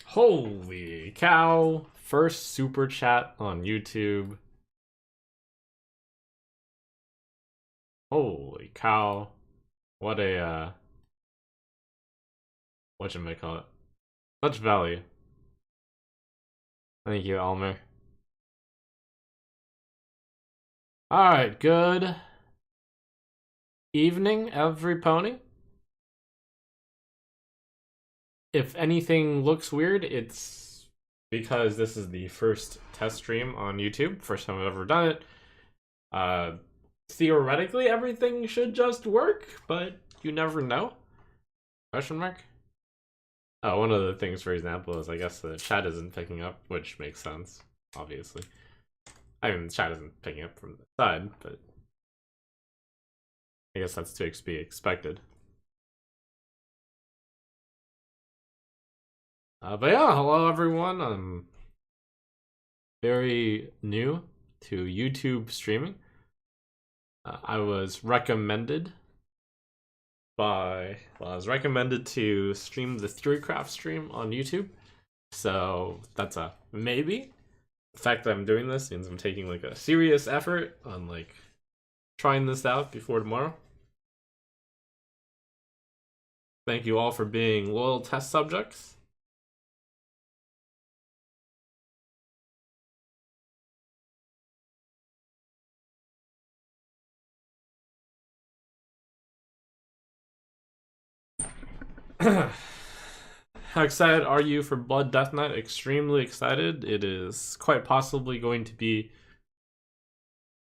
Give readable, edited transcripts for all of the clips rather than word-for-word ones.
Holy cow. First super chat on YouTube. Holy cow. What a, whatchamacallit. Much value. Thank you, Elmer. Alright, good evening, every pony. If anything looks weird, it's because this is the first test stream on YouTube. First time I've ever done it. Theoretically, everything should just work, but you never know. Question mark? Oh, one of the things, for example, is I guess the chat isn't picking up, which makes sense, obviously. I mean, the chat isn't picking up from the side, but I guess that's to be expected. But yeah, hello everyone. I'm very new to YouTube streaming. I was recommended to stream the Theorycraft stream on YouTube. So that's a maybe. The fact that I'm doing this means I'm taking like a serious effort on like trying this out before tomorrow. Thank you all for being loyal test subjects. How excited are you for Blood Death Knight? Extremely excited. It is quite possibly going to be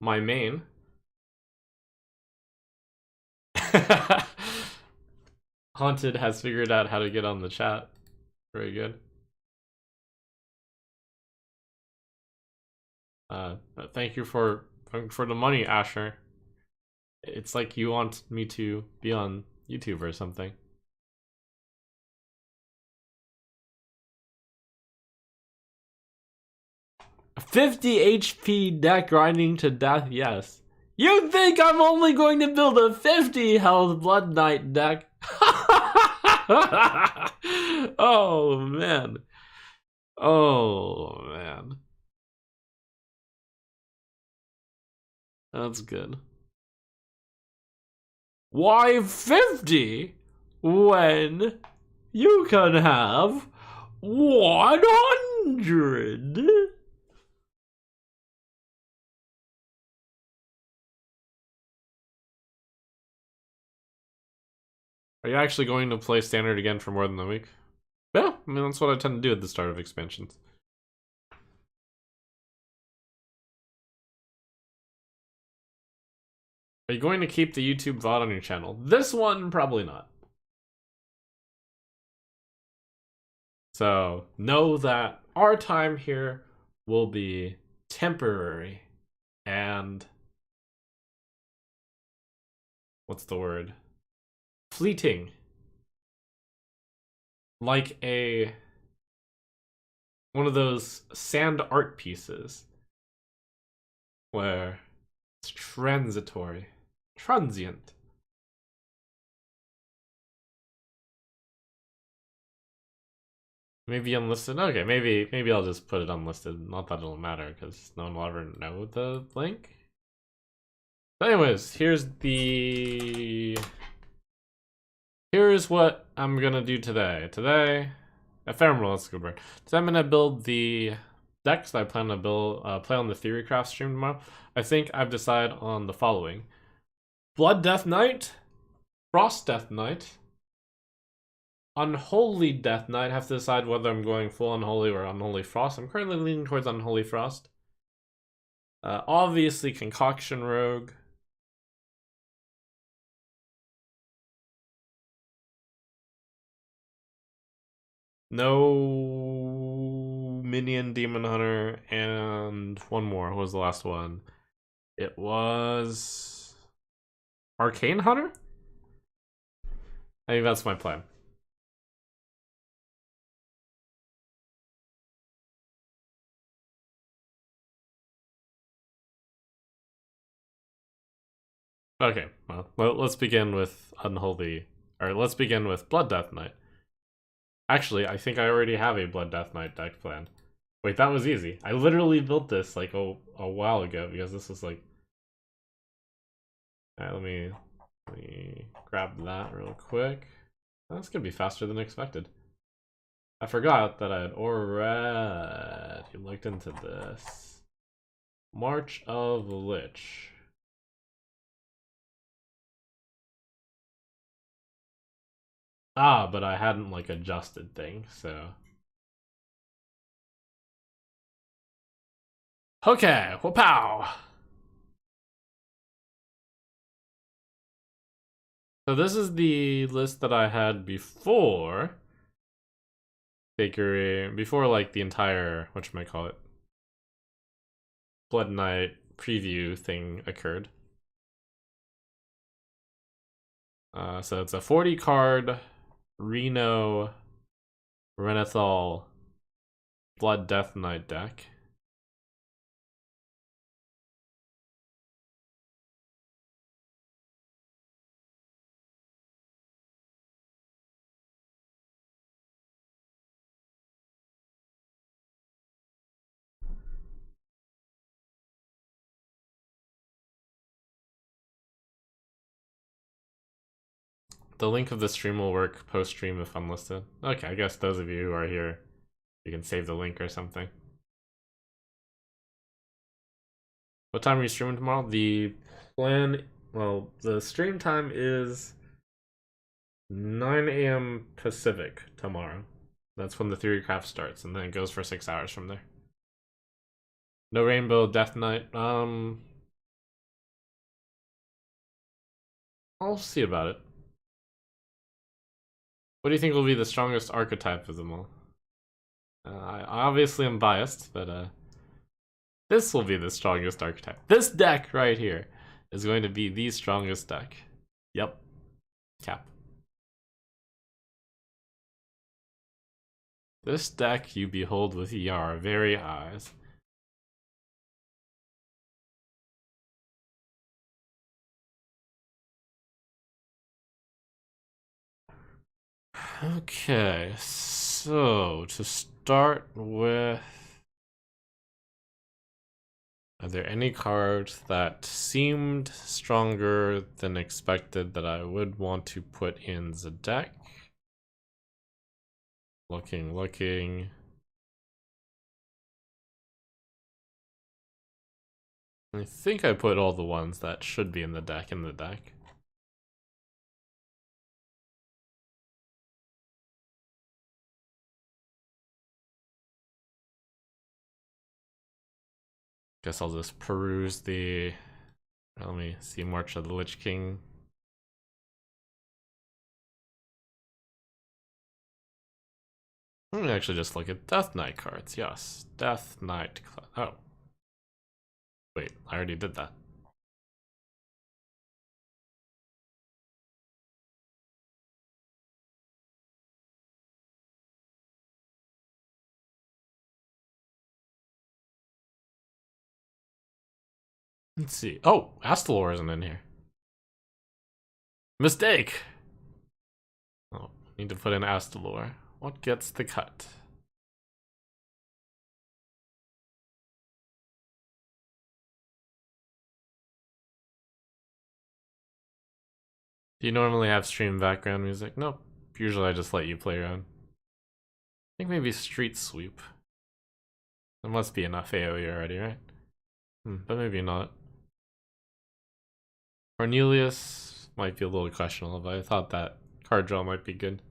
my main. Haunted has figured out how to get on the chat. Very good. But thank you for the money, Asher. It's like you want me to be on YouTube or something. A 50 HP deck grinding to death, yes. You think I'm only going to build a 50 health Blood Knight deck? Oh man. Oh man. That's good. Why 50 when you can have 100? Are you actually going to play standard again for more than a week? Yeah, I mean, that's what I tend to do at the start of expansions. Are you going to keep the YouTube VOD on your channel? This one, probably not. So, know that our time here will be temporary and... what's the word? Fleeting. Like one of those sand art pieces where it's transitory, transient. Maybe unlisted. Okay, maybe I'll just put it unlisted. Not that it'll matter because no one will ever know the link. But anyways, here's what I'm gonna do today. Ephemeral, that's a good word. Today I'm gonna build the decks that I plan to play on the Theorycraft stream tomorrow. I think I've decided on the following: Blood Death Knight, Frost Death Knight, Unholy Death Knight. I have to decide whether I'm going full Unholy or Unholy Frost. I'm currently leaning towards Unholy Frost. Obviously Concoction Rogue. No Minion Demon Hunter, and one more. What was the last one? It was Arcane Hunter? I think that's my plan. Okay, well, let's begin with Unholy, or let's begin with Blood Death Knight. Actually, I think I already have a Blood Death Knight deck planned. Wait, that was easy. I literally built this like a while ago because this was like. Alright, let me grab that real quick. That's gonna be faster than expected. I forgot that I had already looked into this. March of the Lich. Ah, but I hadn't like adjusted things, so. Okay, whoop-pow! So this is the list that I had before Bakery, before like the entire, whatchamacallit, Blood Knight preview thing occurred. So it's a 40 card Reno Renathal Blood Death Knight deck. The link of the stream will work post-stream if unlisted. Okay, I guess those of you who are here, you can save the link or something. What time are you streaming tomorrow? The plan, well, the stream time is 9 a.m. Pacific tomorrow. That's when the Theorycraft starts, and then it goes for 6 hours from there. No Rainbow Death Knight. I'll see about it. What do you think will be the strongest archetype of them all? I obviously am biased, but this will be the strongest archetype. This deck right here is going to be the strongest deck. Yep. Cap. This deck you behold with your very eyes. Okay, so to start with, are there any cards that seemed stronger than expected that I would want to put in the deck? Looking. I think I put all the ones that should be in the deck. Guess I'll just peruse the. Let me see, March of the Lich King. Let me actually just look at Death Knight cards. Yes, Death Knight. Oh. Wait, I already did that. Let's see. Oh, Astalor isn't in here. Mistake! Oh, need to put in Astalor. What gets the cut? Do you normally have stream background music? Nope. Usually I just let you play around. I think maybe Street Sweep. There must be enough AoE already, right? But maybe not. Cornelius might be a little questionable, but I thought that card draw might be good.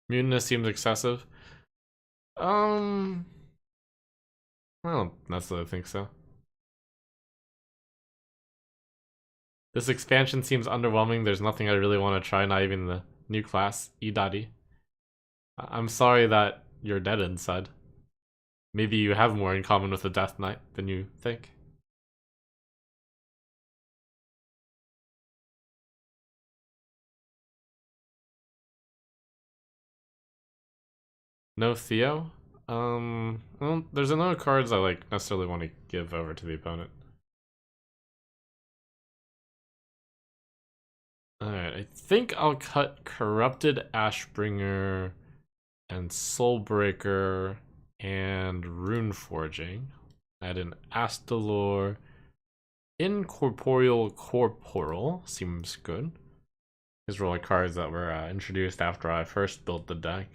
Mutinous seems excessive. I don't necessarily think so. This expansion seems underwhelming. There's nothing I really want to try, not even the new class, Idadi. I'm sorry that you're dead inside. Maybe you have more in common with the Death Knight than you think. No Theo? Well, there's no cards I like necessarily want to give over to the opponent. Alright, I think I'll cut Corrupted Ashbringer and Soulbreaker and Rune Forging. Add an Astalor. Incorporeal Corporal seems good. These were like cards that were introduced after I first built the deck.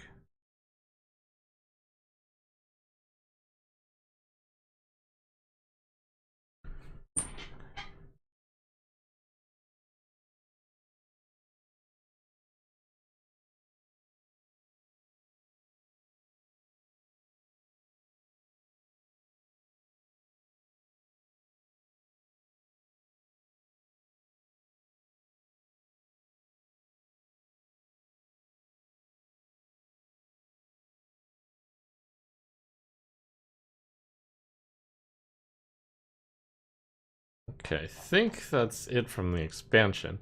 Okay, I think that's it from the expansion.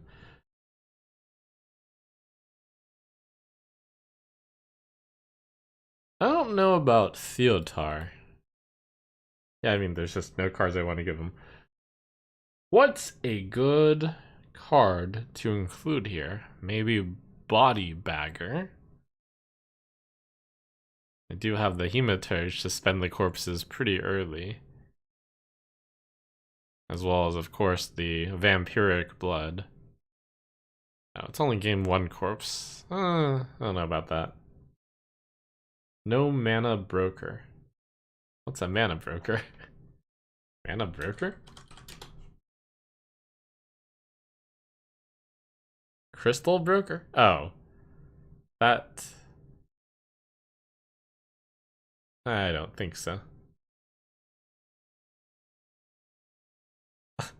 I don't know about Theotar. Yeah, I mean, there's just no cards I want to give him. What's a good card to include here? Maybe Body Bagger. I do have the Hematurge to spend the corpses pretty early. As well as, of course, the Vampiric Blood. Oh, it's only gained one corpse. I don't know about that. No Mana Broker. What's a Mana Broker? Mana Broker? Crystal Broker? Oh. That... I don't think so.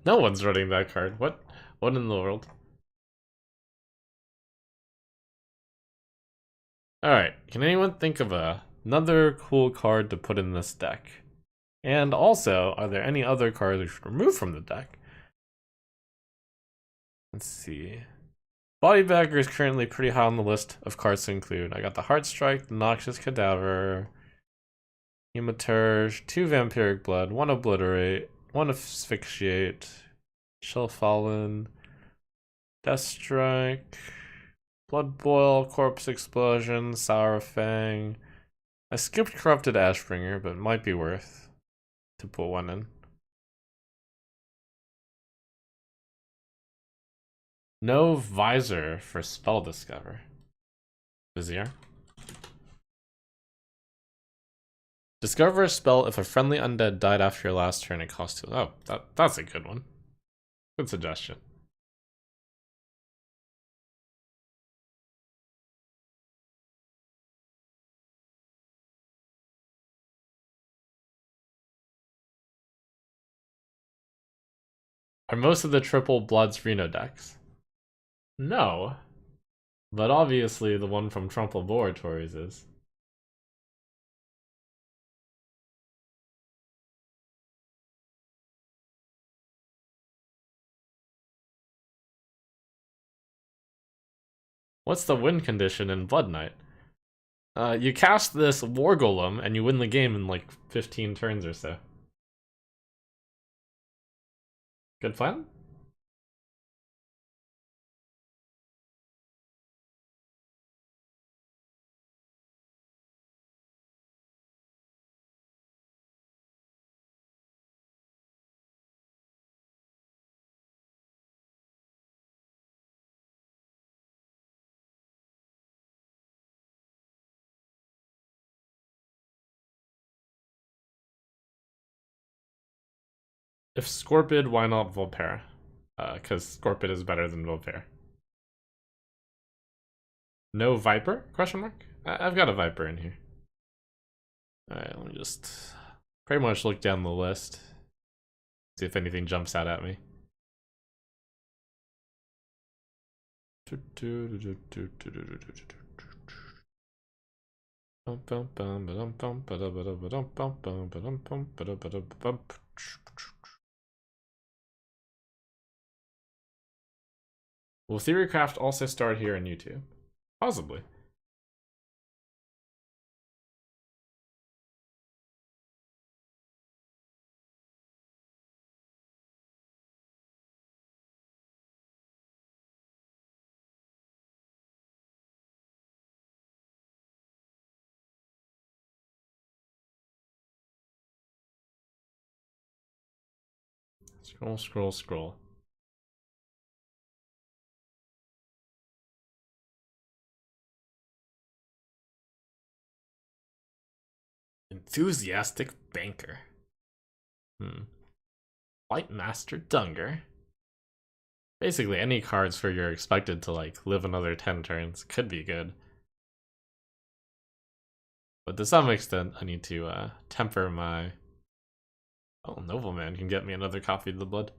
No one's running that card. What? What in the world? Alright, can anyone think of another cool card to put in this deck? And also, are there any other cards we should remove from the deck? Let's see. Bodybagger is currently pretty high on the list of cards to include. I got the Heartstrike, the Noxious Cadaver, Hematurge, 2 Vampiric Blood, 1 Obliterate, 1 Asphyxiate, Shell Fallen, Deathstrike, Blood Boil, Corpse Explosion, Sour Fang. I skipped Corrupted Ashbringer, but it might be worth to put one in. No Visor for Spell Discover. Vizier. Discover a spell if a friendly undead died after your last turn. It costs 2. Oh, that's a good one. Good suggestion. Are most of the triple Bloods Reno decks? No. But obviously the one from Trump Laboratories is. What's the win condition in Blood Knight? You cast this War Golem and you win the game in like 15 turns or so. Good plan? If Scorpid, why not Volpera? Because Scorpid is better than Volpera. No Viper? Question mark? I've got a Viper in here. Alright, let me just pretty much look down the list. See if anything jumps out at me. Will Theorycraft also start here on YouTube? Possibly. Scroll, scroll, scroll. Enthusiastic banker. White Master Dunger. Basically, any cards where you're expected to like live another 10 turns could be good. But to some extent, I need to temper my... Oh, Nobleman can get me another copy of the Blood.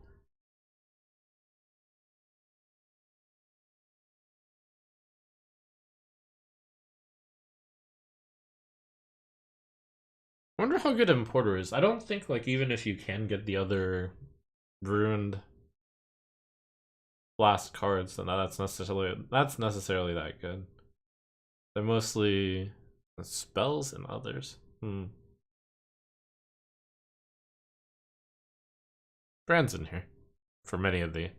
I wonder how good Importer is. I don't think, like, even if you can get the other ruined blast cards, then that's necessarily that good. They're mostly spells and others. Brand's in here for many of the...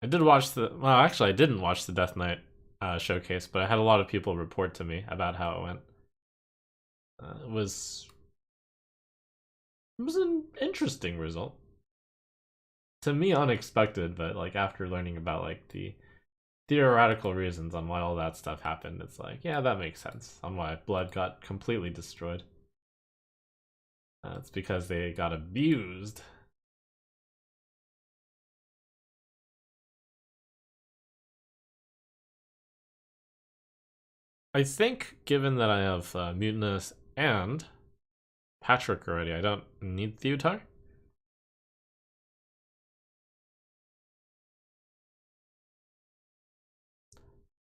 I did watch the... Well, actually, I didn't watch the Death Knight showcase, but I had a lot of people report to me about how it went. It was an interesting result. To me, unexpected, but like after learning about like the theoretical reasons on why all that stuff happened, it's like, yeah, that makes sense on why Blood got completely destroyed. It's because they got abused. I think, given that I have Mutinous and Patrick already, I don't need Theotar.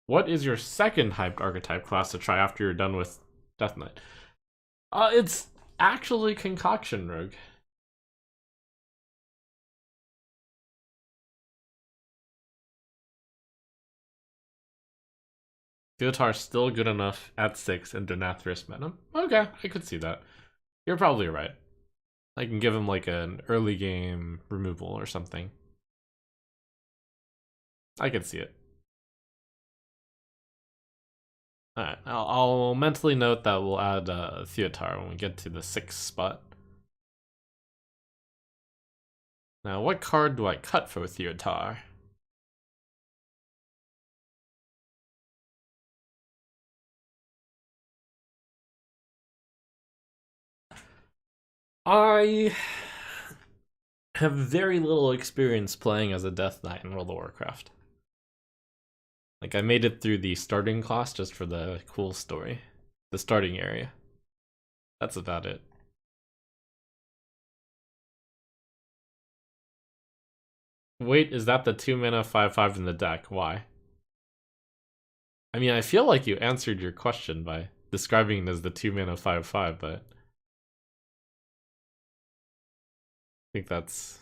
What is your second hyped archetype class to try after you're done with Death Knight? It's actually Concoction Rogue. Theotar's still good enough at 6 in Denathrius Venom. Okay, I could see that. You're probably right. I can give him like an early game removal or something. I can see it. Alright, I'll mentally note that we'll add Theotar when we get to the 6th spot. Now, what card do I cut for Theotar? I have very little experience playing as a Death Knight in World of Warcraft. Like, I made it through the starting class just for the cool story. The starting area. That's about it. Wait, is that the 2 mana 5/5 in the deck? Why? I mean, I feel like you answered your question by describing it as the 2 mana 5/5, but I think that's...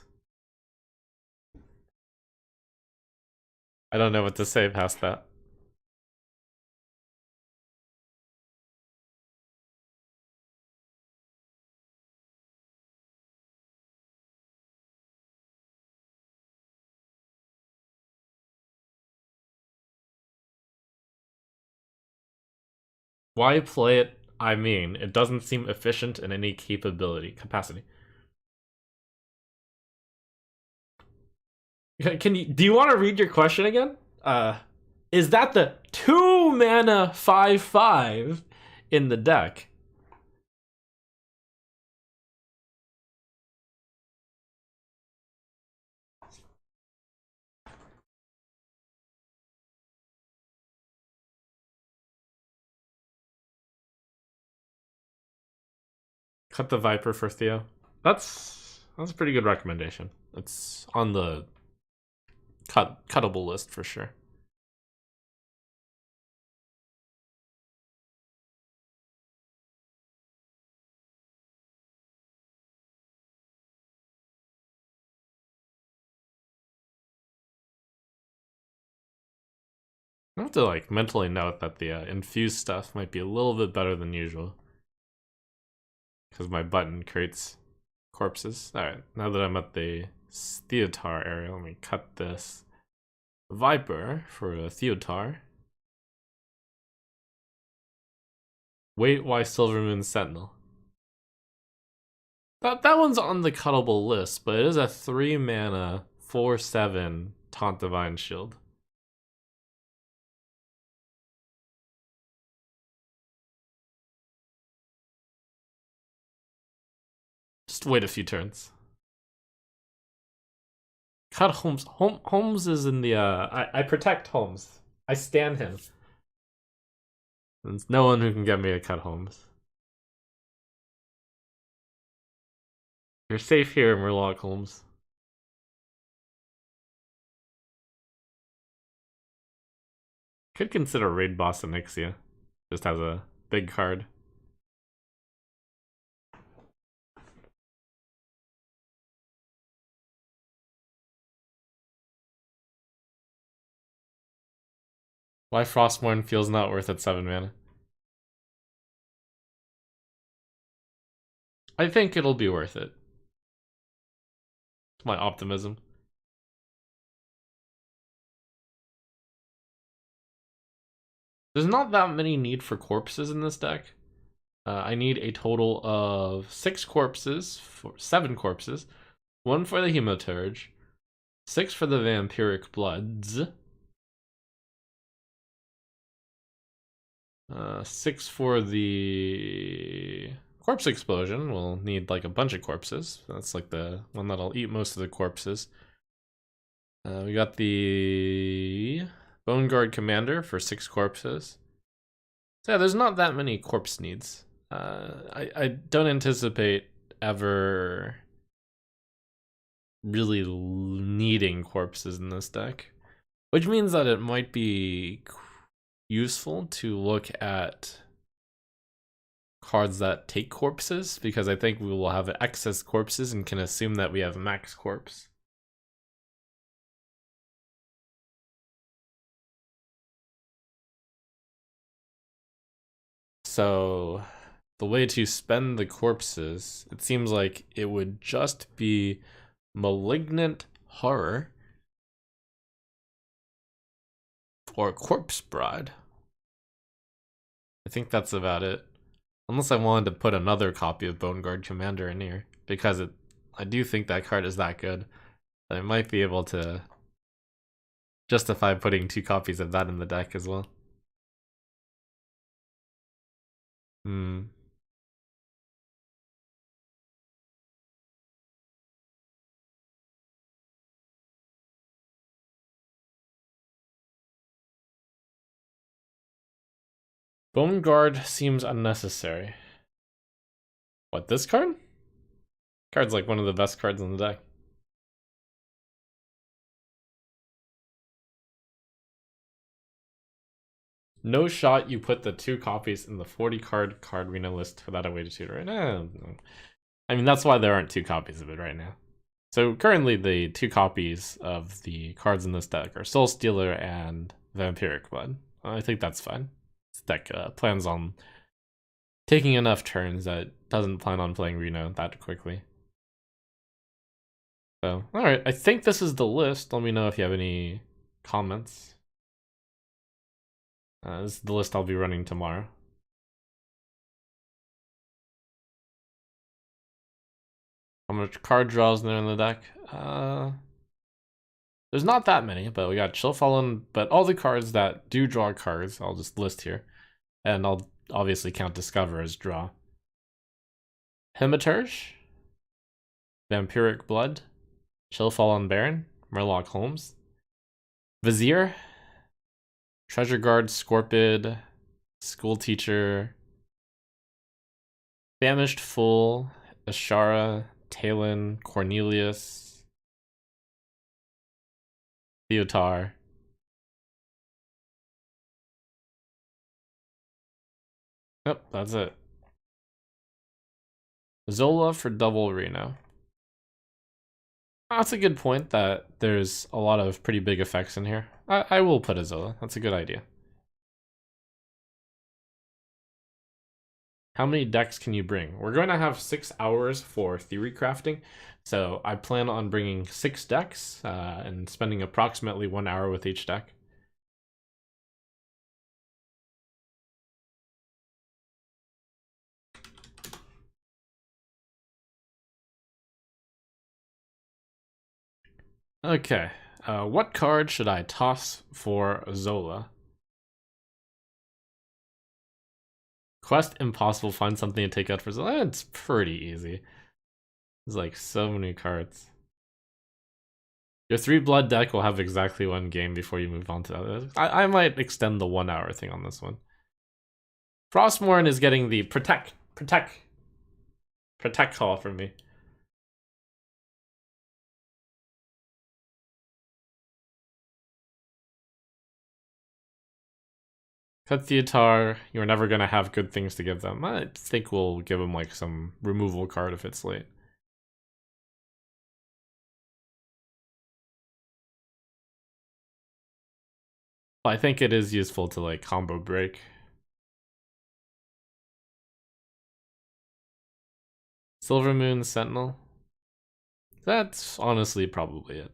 I don't know what to say past that. Why play it? I mean, it doesn't seem efficient in any capacity. Can you? Do you want to read your question again? Is that the 2 mana 5/5 in the deck? Cut the Viper for Theo. That's a pretty good recommendation. It's on the cuttable list for sure. I have to like mentally note that the infused stuff might be a little bit better than usual because my button creates corpses. All right, now that I'm at the Theotar area, let me cut this Viper for a Theotar. Wait, why Silvermoon Sentinel? That one's on the cuttable list, but it is a 3 mana 4/7 Taunt Divine Shield. Just wait a few turns. Cut Holmes. Holmes is in the I protect Holmes. I stand him. There's no one who can get me to cut Holmes. You're safe here, Murloc Holmes. Could consider Raid Boss Onyxia. Just has a big card. Why Frostmourne feels not worth it 7 mana. I think it'll be worth it. It's my optimism. There's not that many need for corpses in this deck. I need a total of 6 corpses, 7 corpses, 1 for the Hemoturge, 6 for the Vampiric Bloods, 6 for the Corpse Explosion. We'll need like a bunch of corpses. That's like the one that'll eat most of the corpses. We got the Bone Guard Commander for 6 corpses. So yeah, there's not that many corpse needs. I don't anticipate ever really needing corpses in this deck, which means that it might be useful to look at cards that take corpses, because I think we will have excess corpses and can assume that we have max corpse. So the way to spend the corpses, it seems like it would just be Malignant Horror or Corpse Bride. I think that's about it. Unless I wanted to put another copy of Bone Guard Commander in here, because I do think that card is that good. I might be able to justify putting 2 copies of that in the deck as well. Bone Guard seems unnecessary. What, this card? Card's like one of the best cards in the deck. No shot you put the 2 copies in the 40 card Arena list without a way to tutor it. I mean, that's why there aren't 2 copies of it right now. So currently the 2 copies of the cards in this deck are Soul Stealer and Vampiric Blood. I think that's fine. This deck plans on taking enough turns that it doesn't plan on playing Reno that quickly. So, alright, I think this is the list. Let me know if you have any comments. This is the list I'll be running tomorrow. How much card draws there in the deck? There's not that many, but we got Chill Fallen, but all the cards that do draw cards, I'll just list here. And I'll obviously count Discover as draw. Hematurge, Vampiric Blood, Chill Fallen Baron, Murloc Holmes, Vizier, Treasure Guard, Scorpid, School Teacher, Famished Fool, Ashara, Talon, Cornelius, Theotar. Yep, that's it. Zola for double Reno. That's a good point that there's a lot of pretty big effects in here. I will put a Zola. That's a good idea. How many decks can you bring? We're going to have 6 hours for theory crafting, so I plan on bringing 6 decks and spending approximately 1 hour with each deck. Okay. What card should I toss for Zola? Quest impossible. Find something to take out for Zola. It's pretty easy. There's like so many cards. Your 3 blood deck will have exactly 1 game before you move on to others. I might extend the 1 hour thing on this one. Frostmourne is getting the protect call from me. Cut Theotar, you're never gonna have good things to give them. I think we'll give them like some removal card if it's late. I think it is useful to like combo break. Silvermoon Sentinel. That's honestly probably it.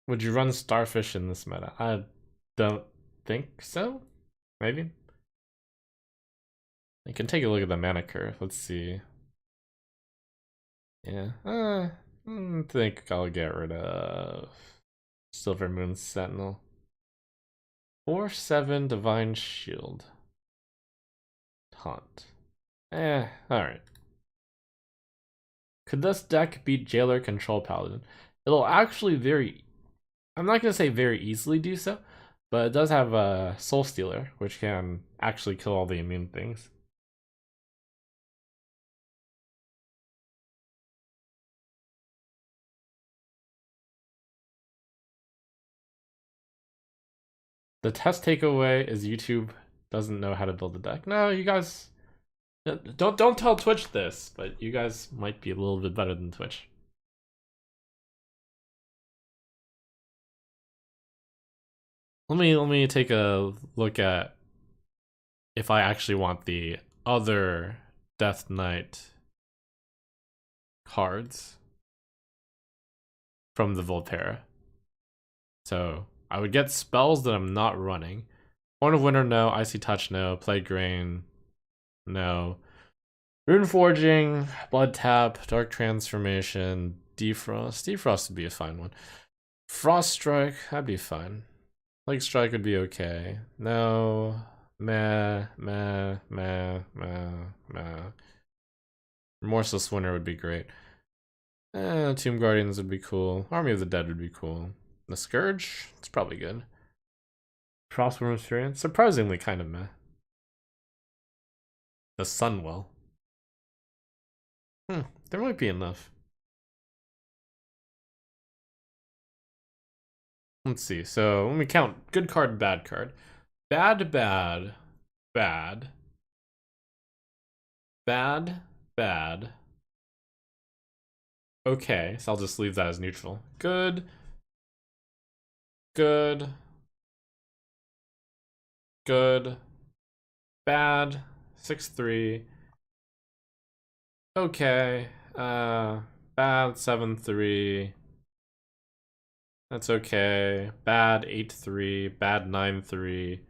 Would you run Starfish in this meta? I don't think so. Maybe. I can take a look at the mana curve. Let's see. Yeah. I think I'll get rid of Silvermoon Sentinel. 4/7 Divine Shield. Taunt. Alright. Could this deck beat Jailer Control Paladin? It'll actually I'm not going to say very easily do so, but it does have a Soul Stealer, which can actually kill all the immune things. The test takeaway is YouTube doesn't know how to build a deck. No, you guys don't tell Twitch this, but you guys might be a little bit better than Twitch. Let me take a look at if I actually want the other Death Knight cards from the Volterra. So I would get spells that I'm not running. Horn of Winter, no. Icy Touch, no. Plague Grain, no. Rune Forging, Blood Tap, Dark Transformation, Defrost. Defrost would be a fine one. Frost Strike, that'd be fine. Plague Strike would be okay. No. Meh. Remorseless Winter would be great. Tomb Guardians would be cool. Army of the Dead would be cool. The Scourge, it's probably good. Frostworm Experience, surprisingly kind of meh. The Sunwell. There might be enough. Let's see. So let me count. Good card, bad card. Bad, bad, bad. Bad, bad. Okay, so I'll just leave that as neutral. Good. Good. Good. Bad. 6/3. Okay. Bad 7/3. That's okay. Bad 8/3. Bad 9/3.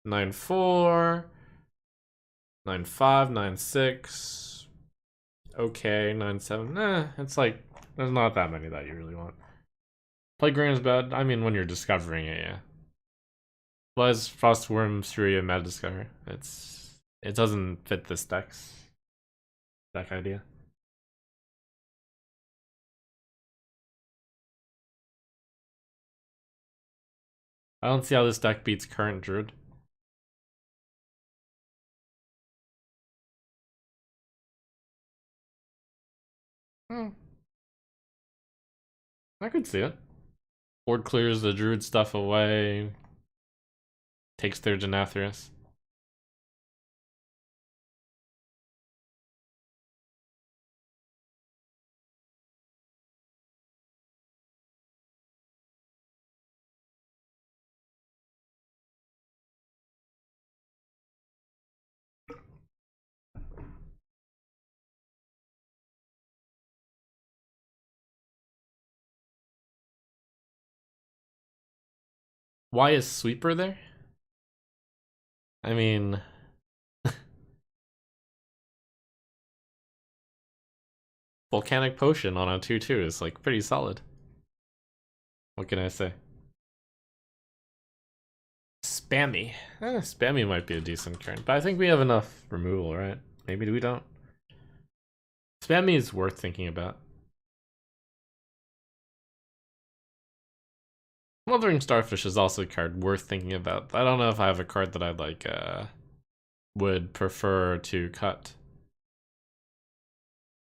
9/4. 9/5. 9/6. Okay. 9/7. It's like there's not that many that you really want. Plague Grain is bad. I mean, when you're discovering it, yeah. Was Frostworm Fury a meta discover? It doesn't fit this deck idea. I don't see how this deck beats current Druid. I could see it. Board clears the Druid stuff away. Takes their Denathrius. Why is Sweeper there? I mean, Volcanic Potion on a 2/2 is like pretty solid. What can I say? Spammy. Spammy might be a decent card, but I think we have enough removal, right? Maybe we don't. Spammy is worth thinking about. Smothering Starfish is also a card worth thinking about. I don't know if I have a card that I'd like, would prefer to cut.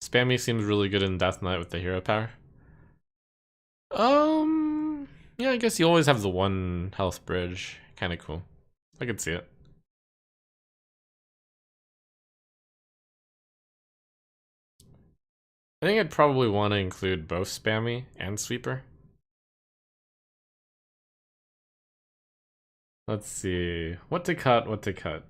Spammy seems really good in Death Knight with the hero power. Yeah, I guess you always have the 1 health bridge. Kinda cool. I could see it. I think I'd probably want to include both Spammy and Sweeper. Let's see. What to cut, what to cut.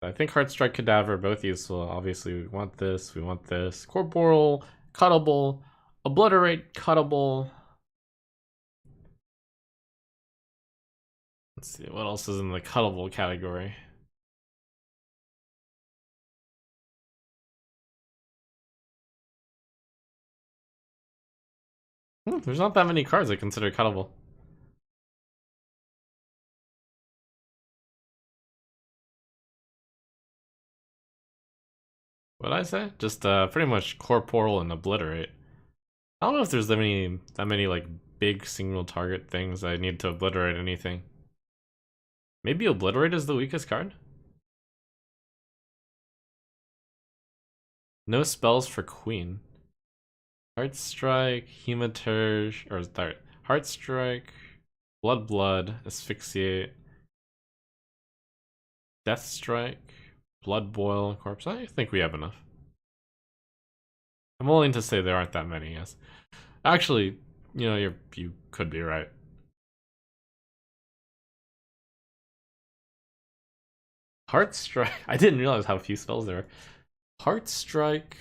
I think Heartstrike, Cadaver, both useful. Obviously, we want this, we want this. Corporal, cuttable. Obliterate, cuttable. Let's see, what else is in the cuttable category? There's not that many cards I consider cuttable. What'd I say? Just pretty much Corporal and Obliterate. I don't know if there's that many like big single target things I need to obliterate anything. Maybe Obliterate is the weakest card? No spells for Queen. Heartstrike, Hematurge, or sorry, Heartstrike, Blood, Asphyxiate, Deathstrike, Blood Boil, Corpse. I think we have enough. I'm willing to say there aren't that many, yes. Actually, you know, you could be right. Heartstrike. I didn't realize how few spells there were. Heartstrike.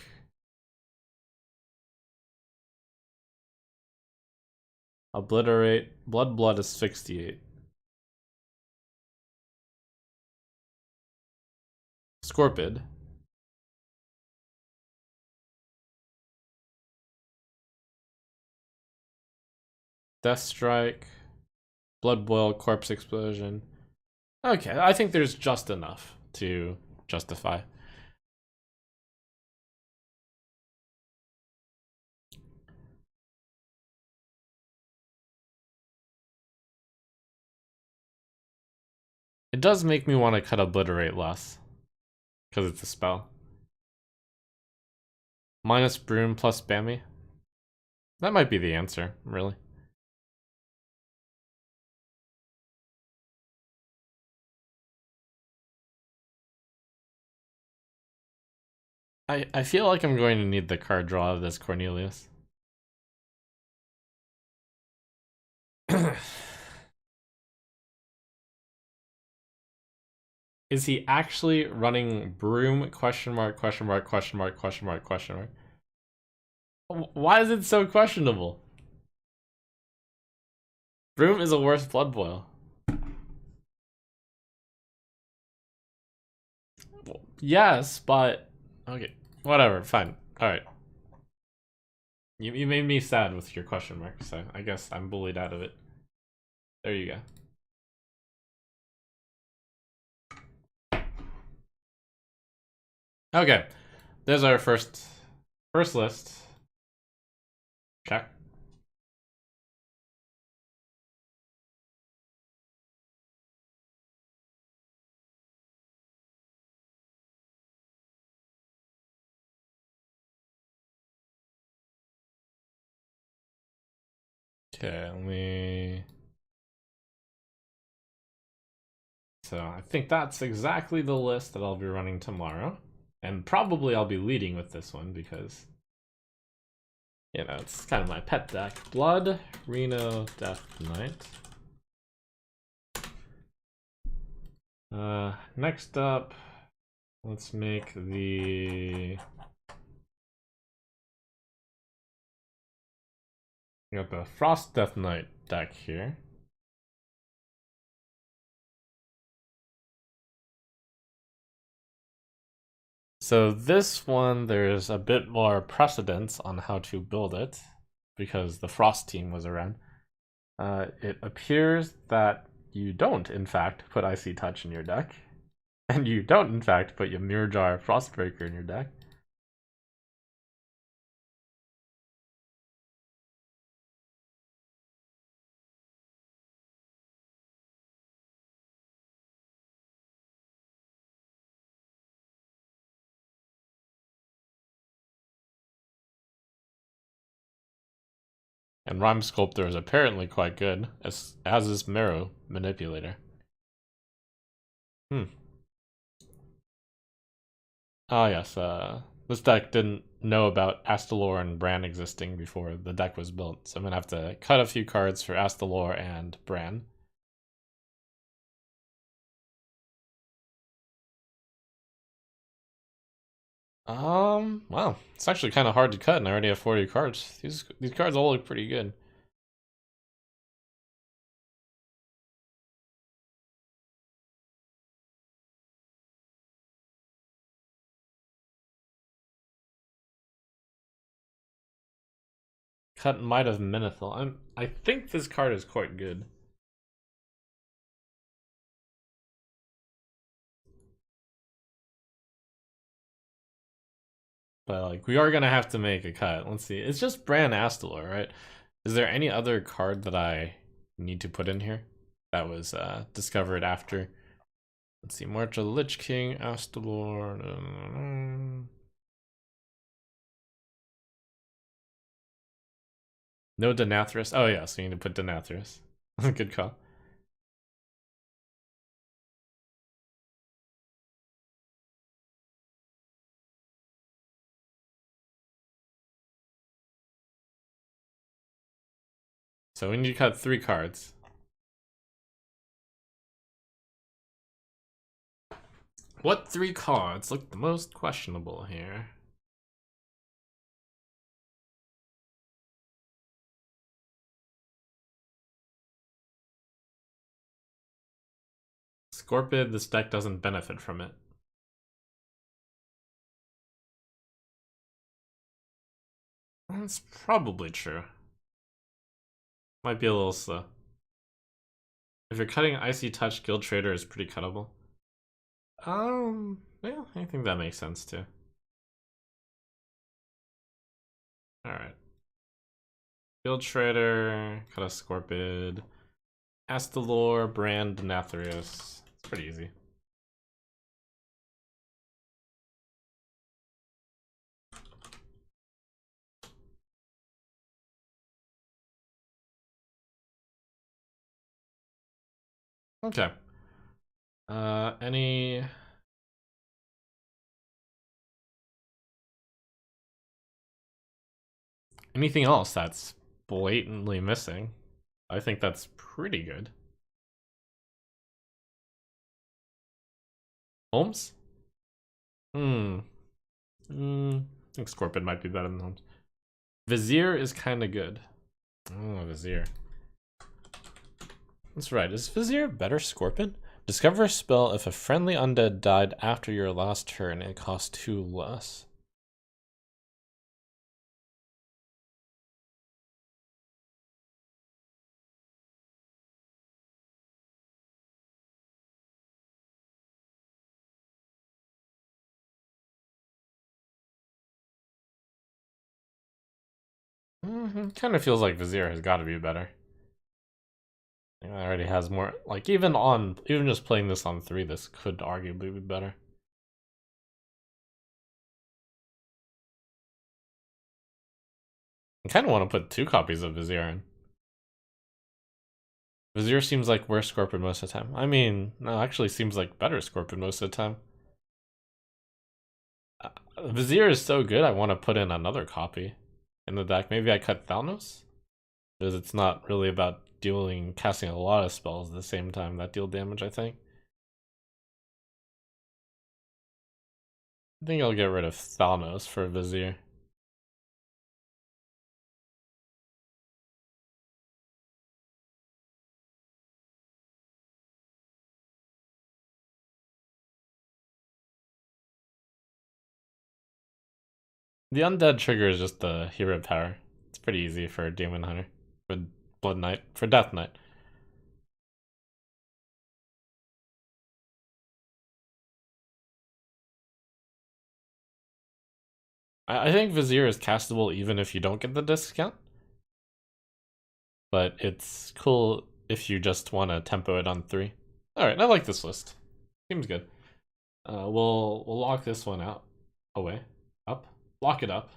Obliterate. Blood, Asphyxiate. Scorpid. Deathstrike. Blood Boil, Corpse Explosion. Okay, I think there's just enough to justify. It does make me want to cut Obliterate less. Because it's a spell. Minus Broom plus Spammy. That might be the answer, really. I feel like I'm going to need the card draw of this Cornelius. Is he actually running Broom? Question mark, question mark, question mark, question mark, question mark. Why is it so questionable? Broom is a worse Blood Boil. Yes, but okay, whatever, fine. All right. You made me sad with your question mark, so I guess I'm bullied out of it. There you go. Okay, there's our first list. Check. Okay, let me. So I think that's exactly the list that I'll be running tomorrow. And probably I'll be leading with this one because, you know, it's kind of my pet deck. Blood, Reno, Death Knight. Next up, let's make the... We got the Frost Death Knight. deck here. So this one, there's a bit more precedence on how to build it because the Frost team was around. It appears that you don't, in fact, put Icy Touch in your deck, and you don't, in fact, put your Mirror Frostbreaker in your deck. And Rhyme Sculptor is apparently quite good, as is Marrow Manipulator. Hmm. Oh yes, this deck didn't know about Astalor and Bran existing before the deck was built, so I'm gonna have to cut a few cards for Astalor and Bran. Wow, it's actually kind of hard to cut, and I already have 40 cards. These cards all look pretty good. Cut Might of Menethil. I think this card is quite good. But like, we are gonna have to make a cut. Let's see. It's just Bran Astalor, right? Is there any other card that I need to put in here that was discovered after? Let's see. March of the Lich King, Astalor. No Denathris. Oh yeah, so you need to put Denathris. Good call. So we need to cut 3 cards. What 3 cards look the most questionable here? Scorpid, this deck doesn't benefit from it. That's probably true. Might be a little slow. If you're cutting Icy Touch, Guild Trader is pretty cuttable. Yeah, I think that makes sense too. Alright. Guild Trader, cut a Scorpid, Astalor, Brand, Denathrius. It's pretty easy. Okay. Anything else that's blatantly missing? I think that's pretty good. Holmes? Hmm. I think Scorpion might be better than Holmes. Vizier is kind of good. Oh, Vizier. That's right. Is Vizier better Scorpion? Discover a spell if a friendly undead died after your last turn. It costs 2 less. Kind of feels like Vizier has got to be better. It already has more. Like even just playing this on 3, this could arguably be better. I kind of want to put 2 copies of Vizier in. Vizier seems like worse Scorpion most of the time. I mean, no, actually seems like better Scorpion most of the time. Vizier is so good, I want to put in another copy in the deck. Maybe I cut Thalnos? Because it's not really about casting a lot of spells at the same time that deal damage, I think. I think I'll get rid of Thalnos for Vizier. The undead trigger is just the hero power. It's pretty easy for Demon Hunter. For Blood Knight. For Death Knight. I think Vizier is castable even if you don't get the discount. But it's cool if you just want to tempo it on 3. Alright, I like this list. Seems good. We'll lock this one out. Away. Up. Lock it up.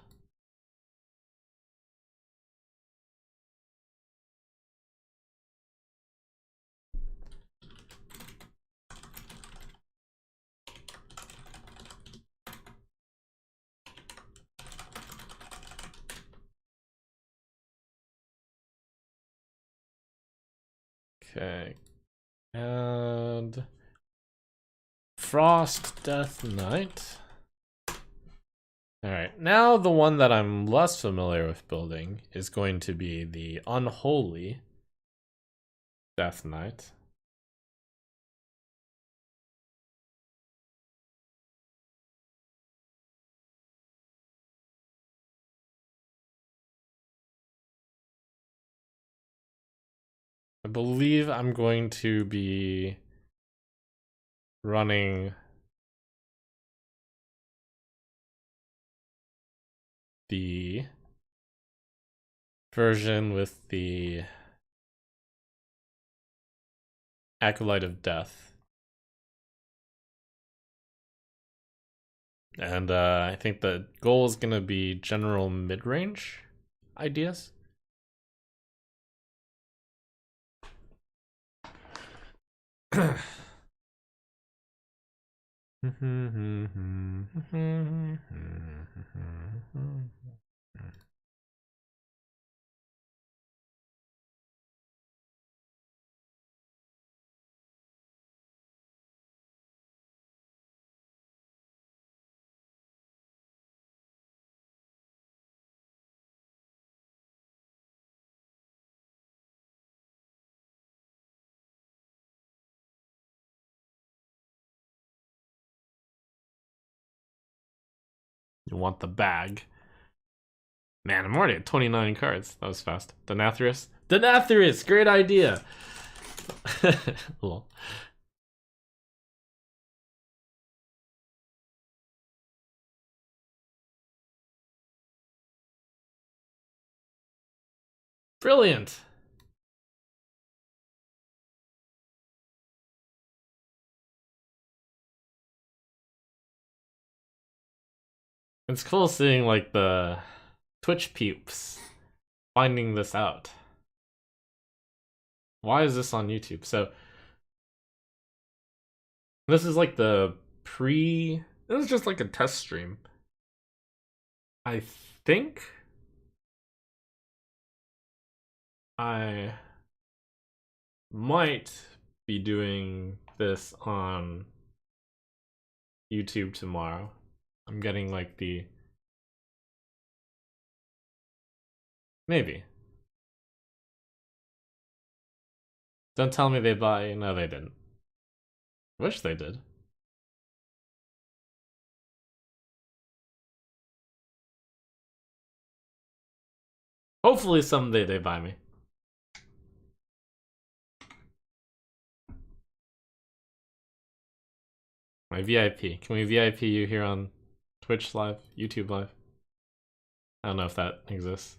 Okay. And Frost Death Knight. Alright, now the one that I'm less familiar with building is going to be the Unholy Death Knight. I believe I'm going to be running the version with the Acolyte of Death. And I think the goal is going to be general mid-range ideas. You want the bag. Man, I'm already at 29 cards. That was fast. Denathrius. Denathrius! Great idea! Lol. Brilliant! It's cool seeing like the Twitch peeps finding this out. Why is this on YouTube? So this is like the pre. This is just like a test stream. I think I might be doing this on YouTube tomorrow. I'm getting like the. Maybe. Don't tell me they buy. No, they didn't. Wish they did. Hopefully someday they buy me. My VIP. Can we VIP you here on Twitch Live? YouTube Live? I don't know if that exists.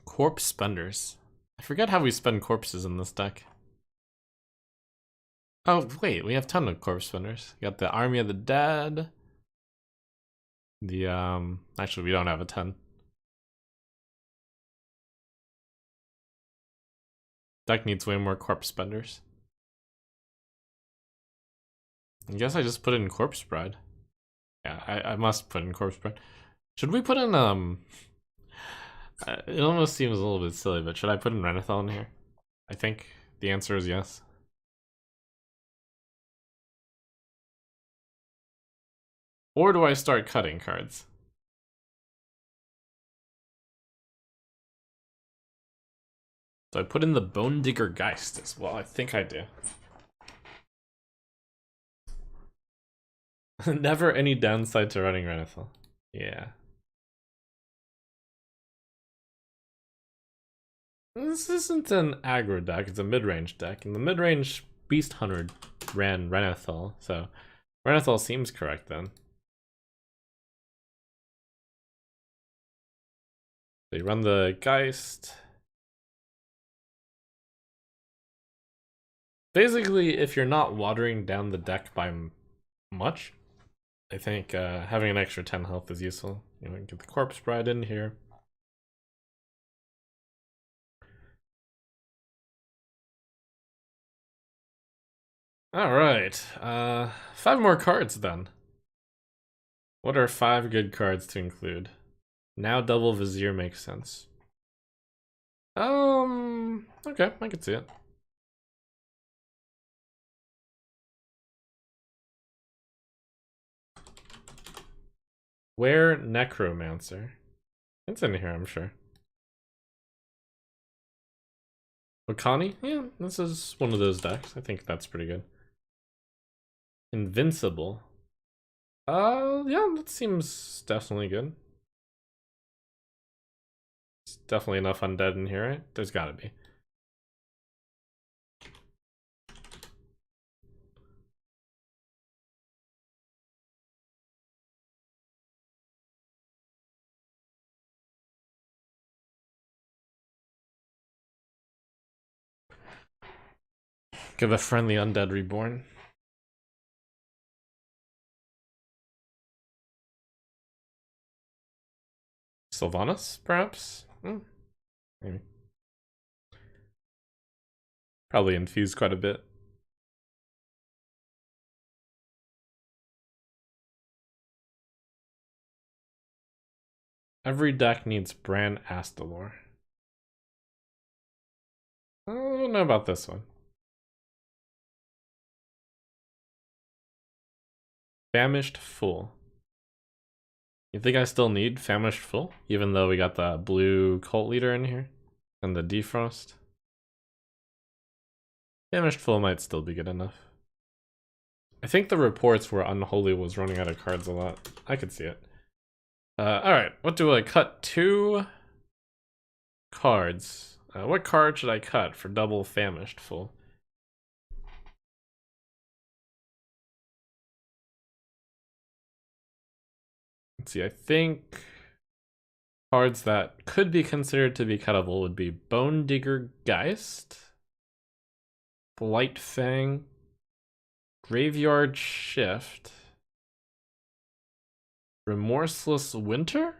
Corpse spenders. I forget how we spend corpses in this deck. Oh, wait, we have a ton of corpse spenders. We got the Army of the Dead. The, actually, we don't have a ton. Deck needs way more corpse spenders. I guess I just put in Corpse Bride. Yeah, I must put in Corpse Bride. Should we put in, it almost seems a little bit silly, but should I put in Renathal in here? I think the answer is yes. Or do I start cutting cards? So I put in the Bone Digger Geist as well. I think I do. Never any downside to running Renethal. Yeah. This isn't an aggro deck, it's a mid-range deck. And the mid-range Beast Hunter ran Renethal, so Renethal seems correct then. They run the Geist. Basically, if you're not watering down the deck by much, I think having an extra 10 health is useful. You know, get the Corpse Bride in here. Alright, 5 more cards then. What are 5 good cards to include? Now Double Vizier makes sense. Okay, I can see it. Where Necromancer? It's in here, I'm sure. Wakani? Yeah, this is one of those decks. I think that's pretty good. Invincible. Yeah, that seems definitely good. There's definitely enough undead in here, right? There's gotta be. Give a friendly undead reborn. Sylvanas, perhaps? Maybe. Probably infuse quite a bit. Every deck needs Bran Astalor. I don't know about this one. Famished Fool. You think I still need Famished Fool? Even though we got the blue cult leader in here? And the Defrost? Famished Fool might still be good enough. I think the reports were Unholy was running out of cards a lot. I could see it. Alright, what do I cut? 2 cards. What card should I cut for double Famished Fool? Let's see, I think cards that could be considered to be cuttable would be Bone Digger Geist, Blight Fang, Graveyard Shift, Remorseless Winter,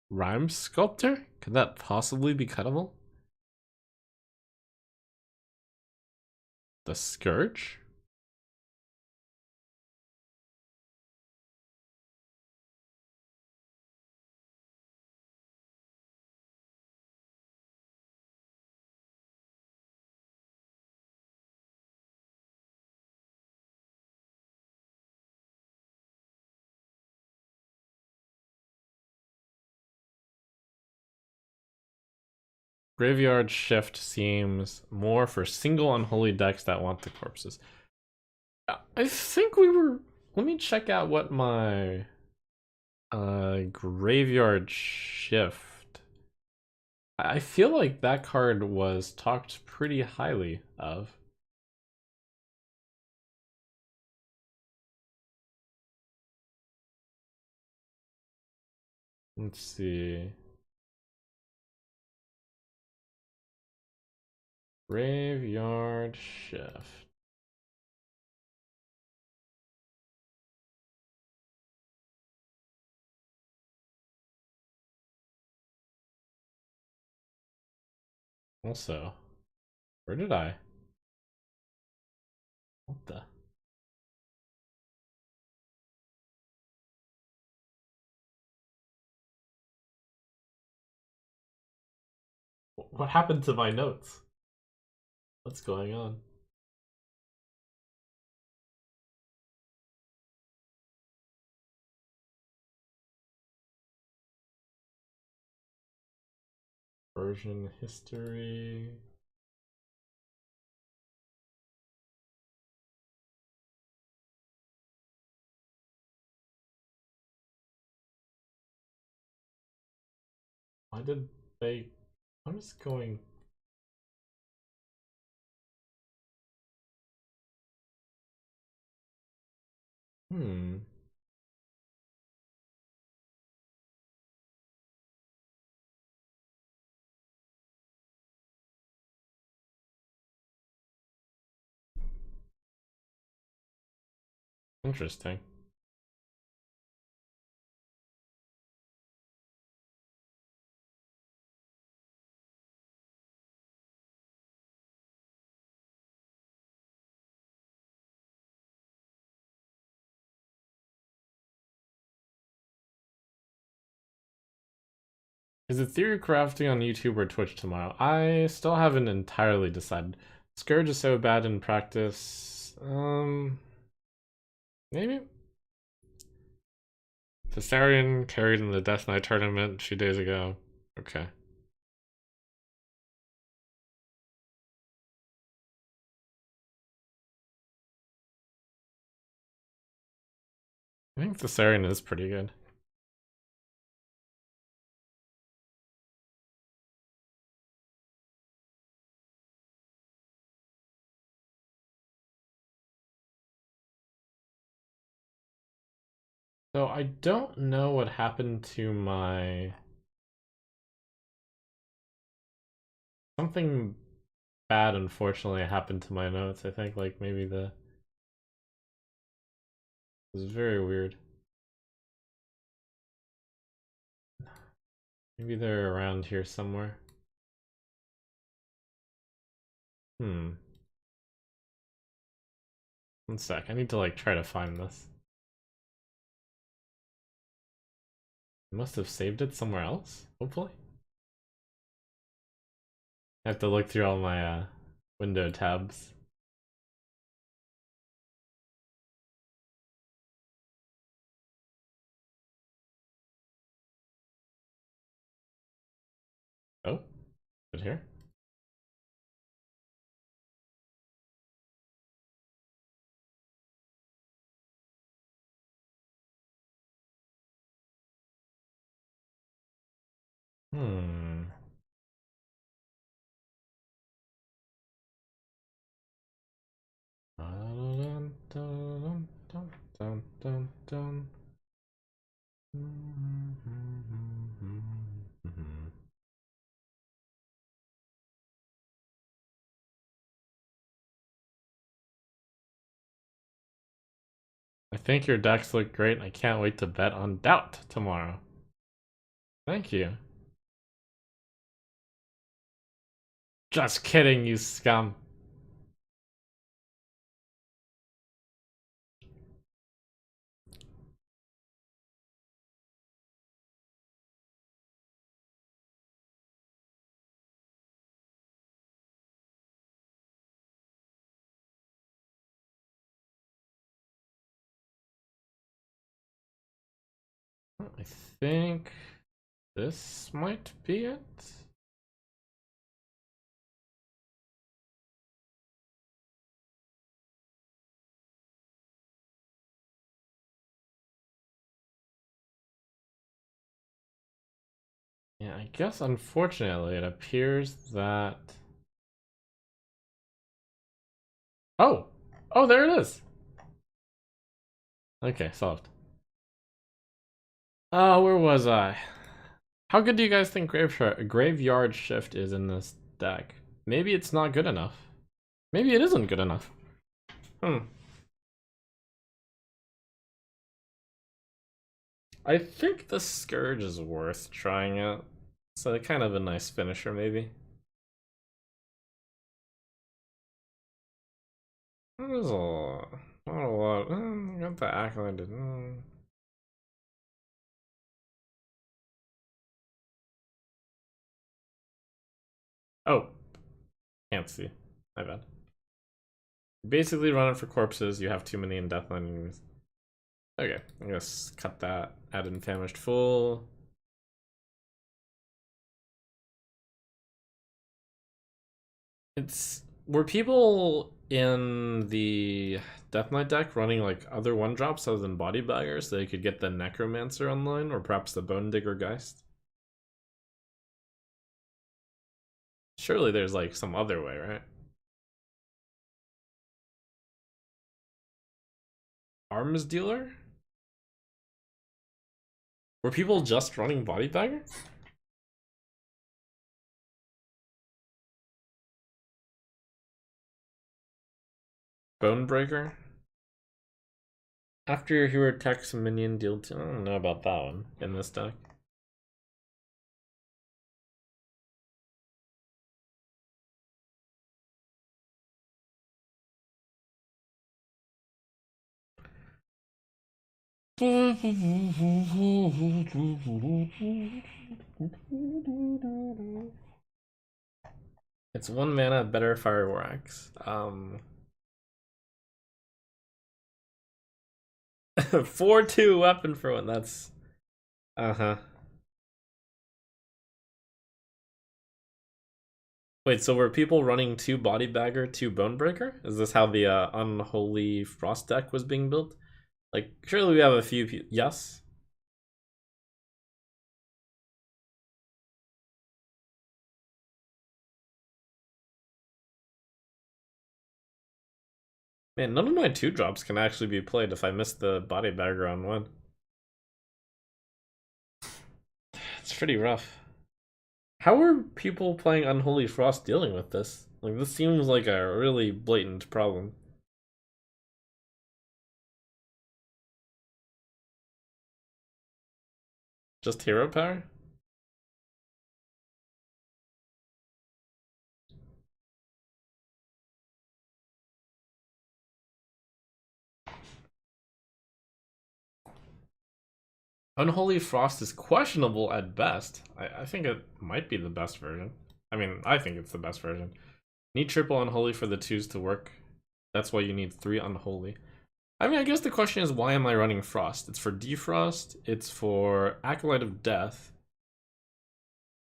Rhyme Sculptor? Could that possibly be cuttable? The Scourge? Graveyard Shift seems more for single unholy decks that want the corpses. I think we were... Let me check out what my... Graveyard Shift... I feel like that card was talked pretty highly of. Let's see. Graveyard Shift. Also, where did I? What the? What happened to my notes? What's going on? version history. Why did they... I'm just going... Hmm. Interesting. Is it theory crafting on YouTube or Twitch tomorrow? I still haven't entirely decided. Scourge is so bad in practice. Maybe? Thessarian carried in the Death Knight tournament 2 days ago. Okay. I think Thessarian is pretty good. So I don't know what happened to my... Something bad unfortunately happened to my notes. I think like maybe the... It was very weird. Maybe they're around here somewhere. Hmm. One sec, I need to like try to find this. I must have saved it somewhere else, hopefully. I have to look through all my window tabs. Oh, is it here? Hmm. Dun, dun, dun, dun, dun, dun. I think your decks look great. I can't wait to bet on Doubt tomorrow. Thank you. Just kidding, you scum. I think this might be it. Yeah, I guess unfortunately it appears that... Oh! Oh, there it is! Okay, solved. Where was I? How good do you guys think Graveyard Shift is in this deck? Maybe it's not good enough. Maybe it isn't good enough. I think the Scourge is worth trying out. So kind of a nice finisher, maybe. There's a lot. Not a lot. Got the Acolyte. Oh, can't see. My bad. Basically, run it for corpses. You have too many in Deathline enemies. Okay, I'm gonna cut that. Add in Famished Full. It's were people in the Death Knight deck running like other one drops other than Body Baggers so they could get the Necromancer online or perhaps the Bone Digger Geist? Surely there's like some other way, right? Arms Dealer? Were people just running Body Bagger? Bone Breaker? After your hero attacks a minion, deal 2. I don't know about that one in this deck. It's 1 mana, better fireworks. 4/2 weapon for one. That's uh-huh. Wait, so were people running 2 Body Bagger, 2 Bone Breaker? Is this how the Unholy Frost deck was being built? Like, surely we have a few. Yes. Man, none of my 2 drops can actually be played if I miss the Body Bagger on 1. It's pretty rough. How are people playing Unholy Frost dealing with this? Like, this seems like a really blatant problem. Just hero power? Unholy Frost is questionable at best. I think it might be the best version. I mean, I think it's the best version. Need triple Unholy for the 2s to work. That's why you need 3 Unholy. I mean, I guess the question is, why am I running Frost? It's for Defrost, it's for Acolyte of Death.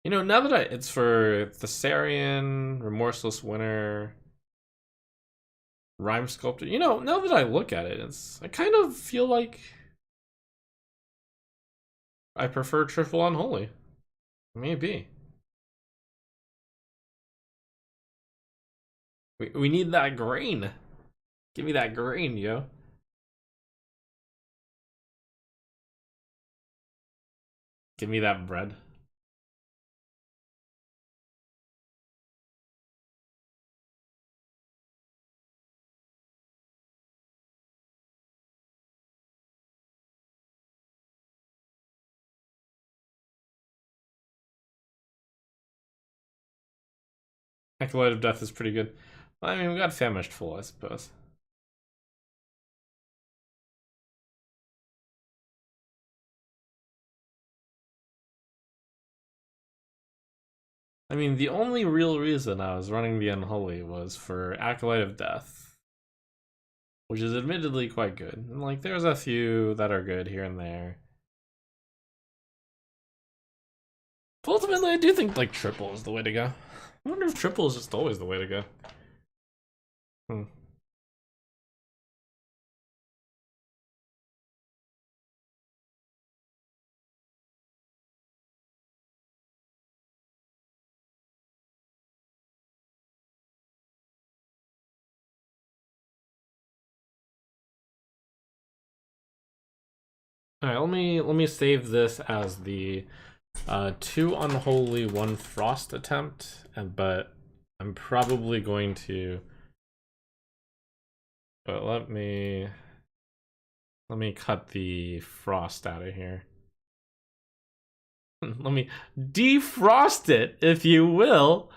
You know, now that it's for Thessarian, Remorseless Winter, Rhyme Sculptor. You know, now that I look at it, I kind of feel like I prefer Triple Unholy. Maybe. We need that grain. Give me that grain, yo. Give me that bread. Acolyte of Death is pretty good. I mean, we got Famished Full, I suppose. I mean, the only real reason I was running the Unholy was for Acolyte of Death, which is admittedly quite good. And, like, there's a few that are good here and there. But ultimately, I do think, like, triple is the way to go. I wonder if triple is just always the way to go. Hmm. All right, let me save this as the 2 Unholy, 1 Frost attempt, but I'm probably going to. But let me cut the Frost out of here. Let me defrost it, if you will.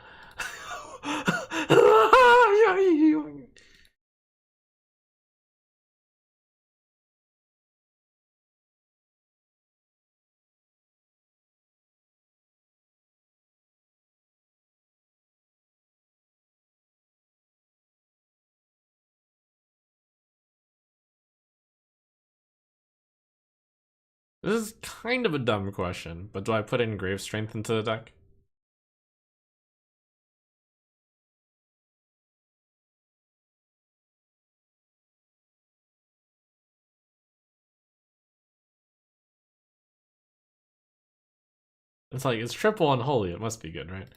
This is kind of a dumb question, but do I put in Grave Strength into the deck? It's like, it's triple unholy, it must be good, right?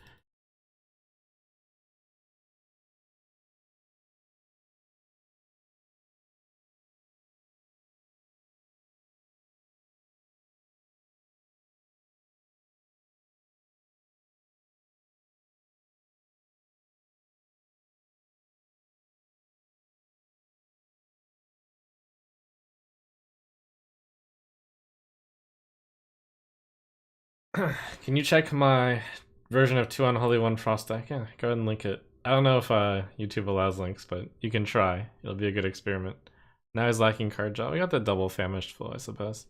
Can you check my version of 2 Unholy 1 Frost deck? Yeah, go ahead and link it. I don't know if YouTube allows links, but you can try. It'll be a good experiment. Now he's lacking card draw. We got the double famished full, I suppose.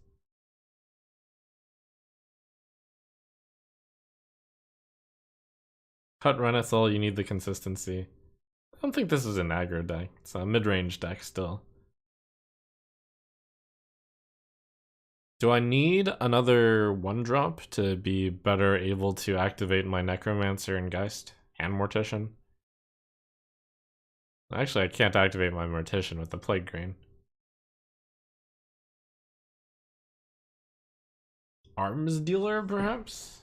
Cut Renethal, you need the consistency. I don't think this is an aggro deck. It's a mid-range deck still. Do I need another 1-drop to be better able to activate my Necromancer and Geist and Mortician? Actually, I can't activate my Mortician with the Plague Green. Arms Dealer, perhaps?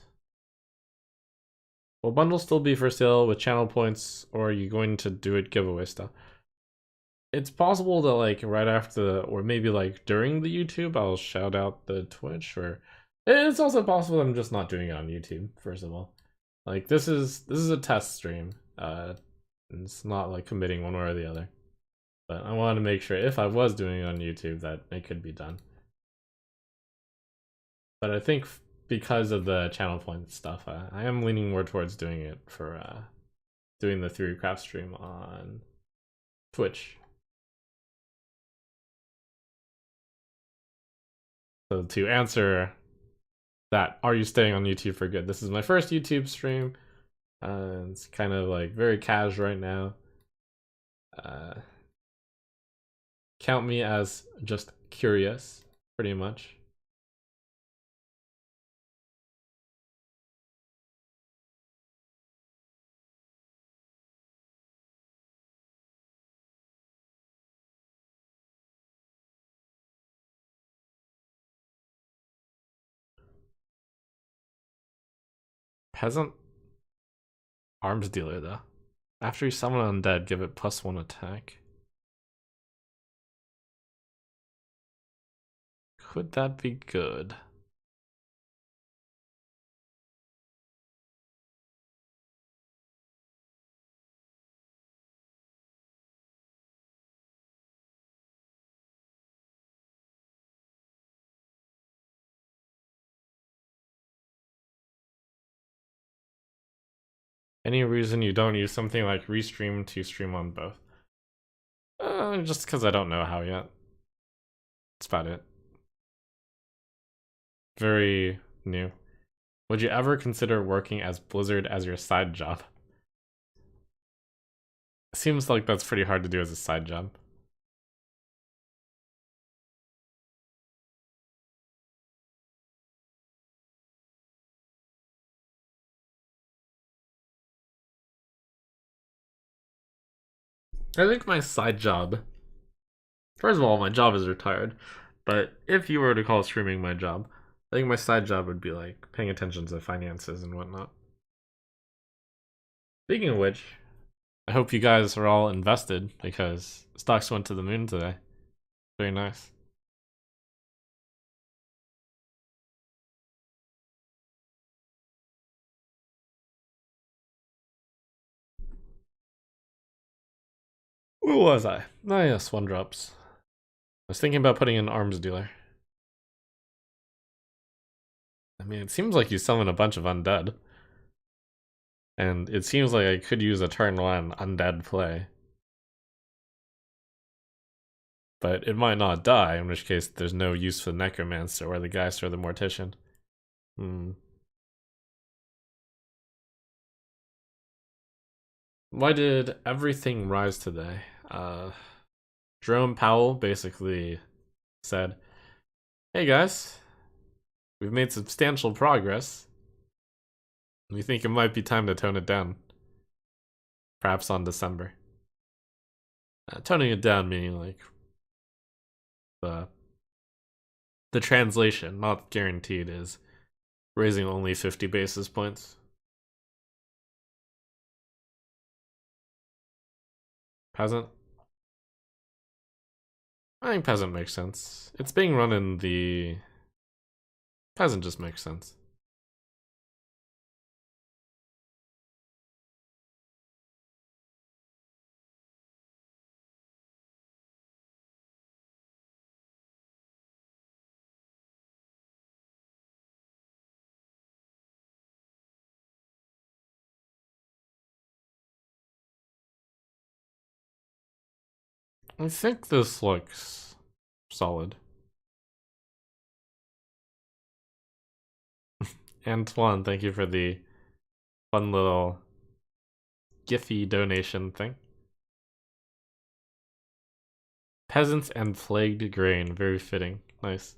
Will bundles still be for sale with channel points, or are you going to do it giveaway stuff? It's possible that like right after, or maybe like during the YouTube, I'll shout out the Twitch, or it's also possible I'm just not doing it on YouTube, first of all. Like this is a test stream. It's not like committing one way or the other. But I wanted to make sure if I was doing it on YouTube that it could be done. But I think because of the channel point stuff, I am leaning more towards doing it for doing the Theorycraft stream on Twitch. So to answer that, are you staying on YouTube for good? This is my first YouTube stream. It's kind of like very casual right now. Count me as just curious, pretty much. Peasant Arms Dealer, though. After you summon undead, give it +1 attack. Could that be good? Any reason you don't use something like Restream to stream on both? Just because I don't know how yet. That's about it. Very new. Would you ever consider working as Blizzard as your side job? Seems like that's pretty hard to do as a side job. I think my side job. First of all, my job is retired. But if you were to call streaming my job, I think my side job would be like paying attention to finances and whatnot. Speaking of which, I hope you guys are all invested because stocks went to the moon today. Very nice. Where was I? Oh yes, 1-drops. I was thinking about putting in Arms Dealer. I mean, it seems like you summon a bunch of undead. And it seems like I could use a turn 1 undead play. But it might not die, in which case there's no use for the Necromancer or the Geist or the Mortician. Why did everything rise today? Jerome Powell basically said, hey guys, we've made substantial progress. We think it might be time to tone it down. Perhaps on December. Toning it down meaning like the translation, not guaranteed, is Raising only 50 basis points. Peasant? I think peasant makes sense. It's being run in the... Peasant just makes sense. I think this looks solid. Antoine, thank you for the fun little Giphy donation thing. Peasants and plagued grain, very fitting. Nice.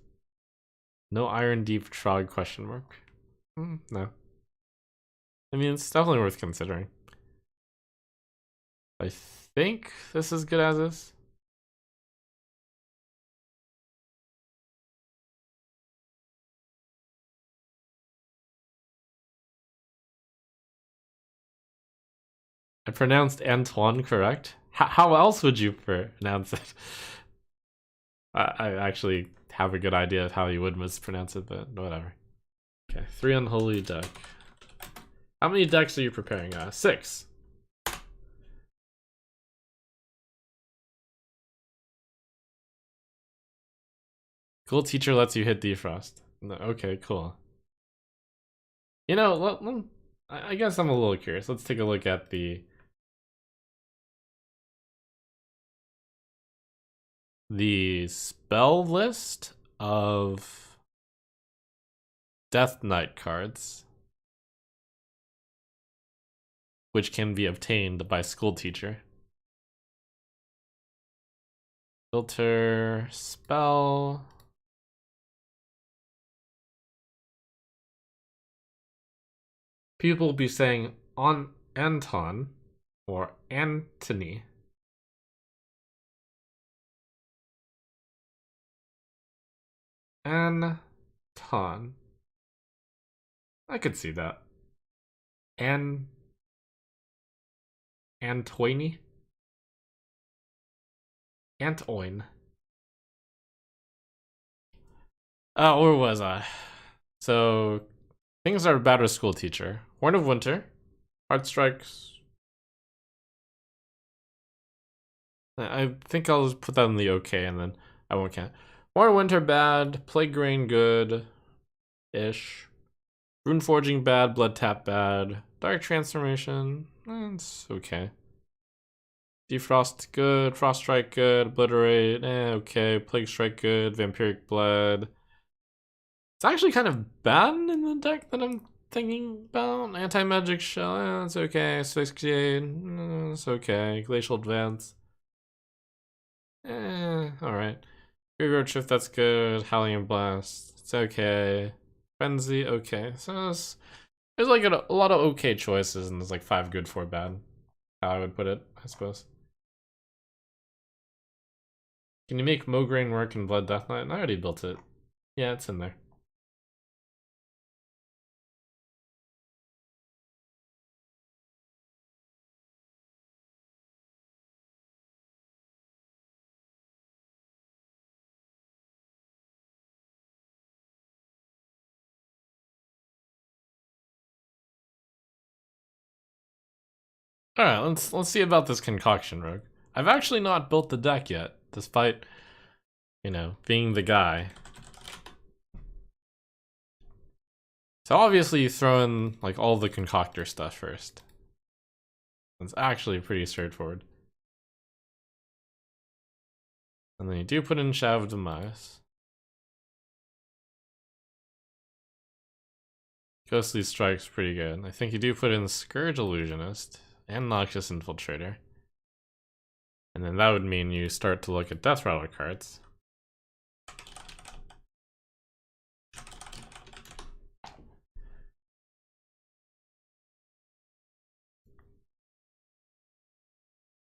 No iron deep trog question mark. No. I mean, it's definitely worth considering. I think this is good as is. I pronounced Antoine correct. How else would you pronounce it? I actually have a good idea of how you would mispronounce it, but whatever. Okay, 3 unholy deck. How many decks are you preparing? 6. Cool teacher lets you hit defrost. No, okay, cool. You know, I guess I'm a little curious. Let's take a look at the spell list of Death Knight cards, which can be obtained by school teacher. Filter, spell. People will be saying on Anton or Antony. Anton. I could see that. Antoine. Antoine. Where was I? So, things are bad with school teacher. Horn of Winter. Heart Strikes. I think I'll just put that in the okay and then I won't count. Horn of Winter bad. Plague Grain good-ish. Rune Forging bad. Blood Tap bad. Dark Transformation. It's okay. Defrost good. Frost Strike good. Obliterate. Okay. Plague Strike good. Vampiric Blood. It's actually kind of bad in the deck that I'm thinking about. Anti-Magic Shell, it's okay. Asphyxiate, it's okay. Glacial Advance, alright. Graveyard Shift, that's good. Howling Blast, it's okay. Frenzy, okay. So there's like a lot of okay choices, and there's like 5 good, 4 bad. How I would put it, I suppose. Can you make Mograine work in Blood Death Knight? I already built it. Yeah, it's in there. Alright, let's see about this concoction, Rogue. I've actually not built the deck yet, despite, you know, being the guy. So obviously you throw in like all the concoctor stuff first. It's actually pretty straightforward. And then you do put in Shadow of Demise. Ghostly Strike's pretty good. I think you do put in Scourge Illusionist and Noxious Infiltrator. And then that would mean you start to look at Death Rattle cards.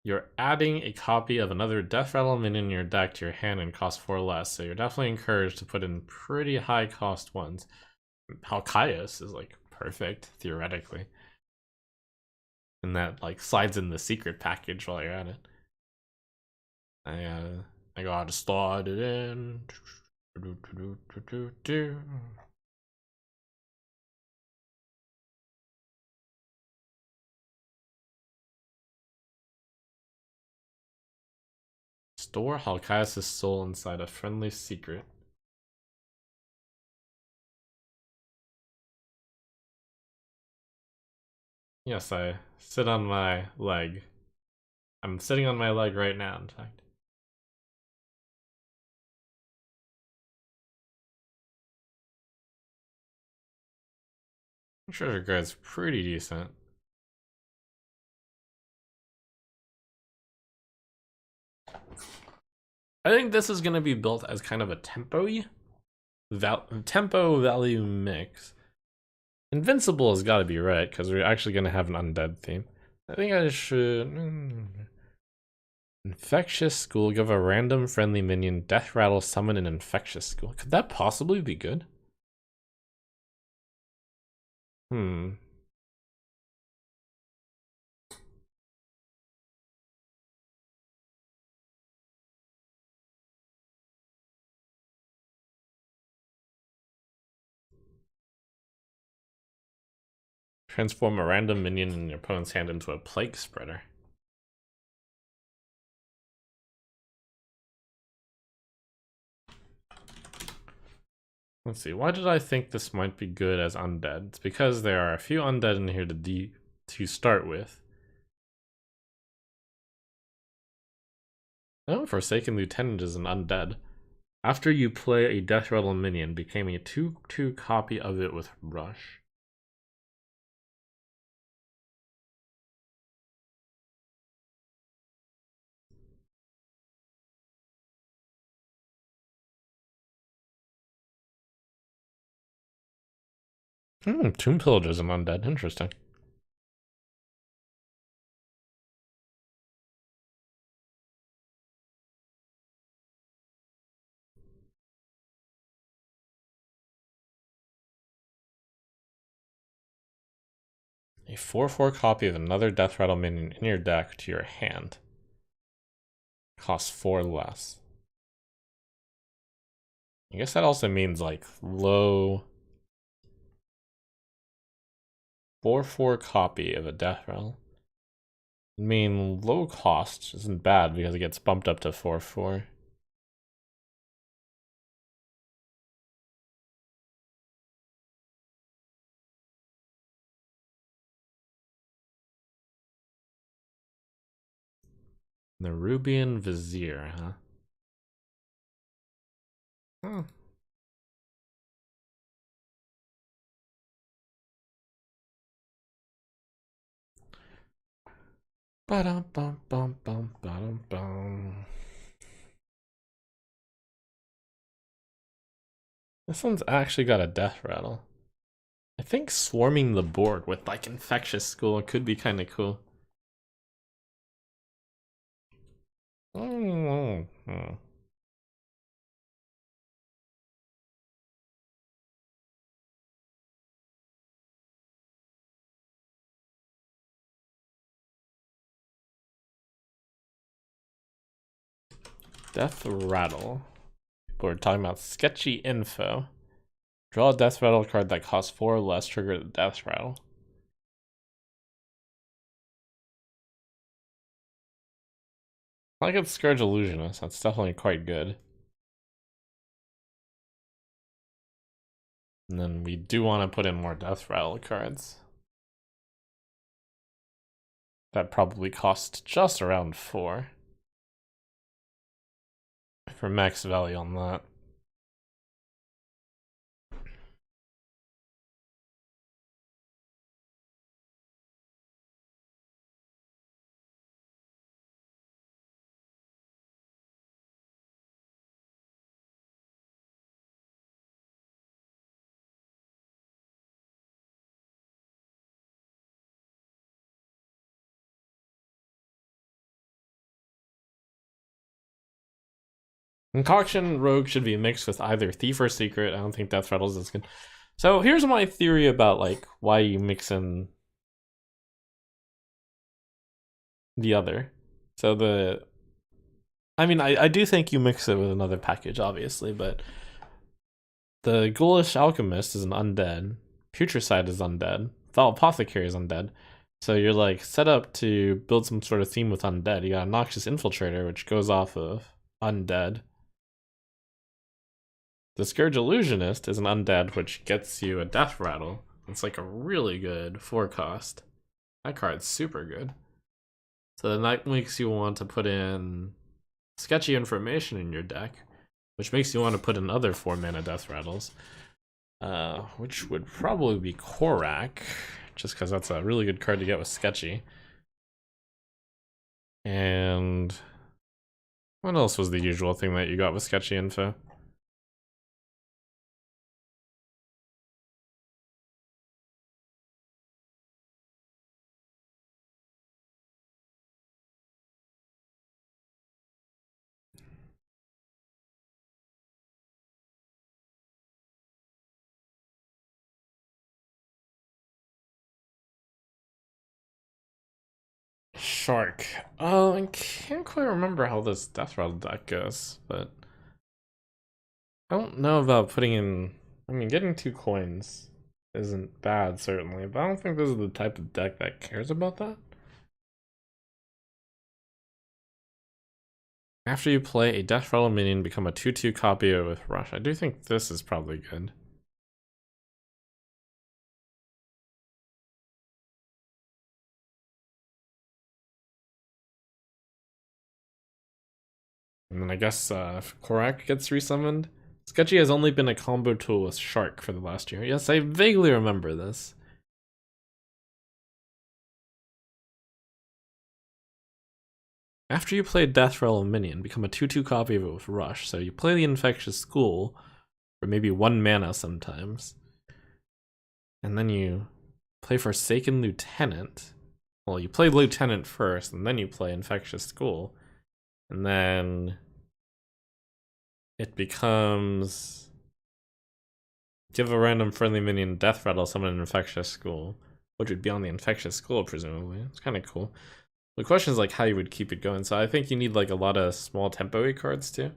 You're adding a copy of another Death Rattle minion in your deck to your hand and cost 4 less, so you're definitely encouraged to put in pretty high cost ones. Halkias is like perfect theoretically, and that like slides in the secret package while you're at it. I gotta start it in. Store Halkias' soul inside a friendly secret. Yes, I sit on my leg. I'm sitting on my leg right now, in fact. Treasure guard's pretty decent. I think this is gonna be built as kind of a tempo-y tempo value mix. Invincible has got to be right because we're actually gonna have an undead theme. I think I should. Infectious School. Give a random friendly minion death rattle. Summon an infectious school. Could that possibly be good? Hmm. Transform a random minion in your opponent's hand into a plague spreader. Let's see. Why did I think this might be good as undead? It's because there are a few undead in here to start with. Oh, Forsaken Lieutenant is an undead. After you play a Death Rattle minion, became a 2/2 copy of it with Rush. Tomb Pillager's an undead. Interesting. A 4/4 copy of another Death Rattle minion in your deck to your hand. Costs 4 less. I guess that also means like low 4/4 copy of a Death Rattle. I mean, low cost isn't bad because it gets bumped up to 4/4. Nerubian Vizier, huh? Hmm. Ba-dum bum bum bum ba-dum bum. This one's actually got a death rattle. I think swarming the board with like infectious school could be kind of cool. Mm-hmm. Death rattle. People are talking about sketchy info. Draw a death rattle card that costs 4 or less, trigger the death rattle. I like it's Scourge Illusionist. That's definitely quite good. And then we do want to put in more death rattle cards. That probably cost just around 4 for max value on that. Concoction Rogue should be mixed with either Thief or Secret. I don't think Death Rattle's as good. So here's my theory about like why you mix in the other. So I mean, I do think you mix it with another package, obviously, but the Ghoulish Alchemist is an undead. Putricide is undead. Foul Apothecary is undead. So you're like set up to build some sort of theme with undead. You got a Noxious Infiltrator, which goes off of undead. The Scourge Illusionist is an undead, which gets you a Death Rattle. It's like a really good 4-cost. That card's super good. So then that makes you want to put in sketchy information in your deck, which makes you want to put in other 4-mana Death Rattles, which would probably be Korak, just because that's a really good card to get with sketchy. And what else was the usual thing that you got with sketchy info? Shark. Oh, I can't quite remember how this Death Rattle deck goes, but I don't know about putting in. I mean, getting 2 coins isn't bad, certainly, but I don't think this is the type of deck that cares about that. After you play a Death Rattle minion, become a 2/2 copy with Rush. I do think this is probably good. And then I guess if Korak gets resummoned. Sketchy has only been a combo tool with Shark for the last year. Yes, I vaguely remember this. After you play Death Rattle minion, become a 2/2 copy of it with Rush. So you play the Infectious School for maybe 1 mana sometimes. And then you play Forsaken Lieutenant. Well, you play Lieutenant first, and then you play Infectious School. And then it becomes give a random friendly minion Death Rattle, summon an Infectious School, which would be on the Infectious School, presumably. It's kind of cool. The question is like how you would keep it going. So I think you need like a lot of small tempo-y cards too.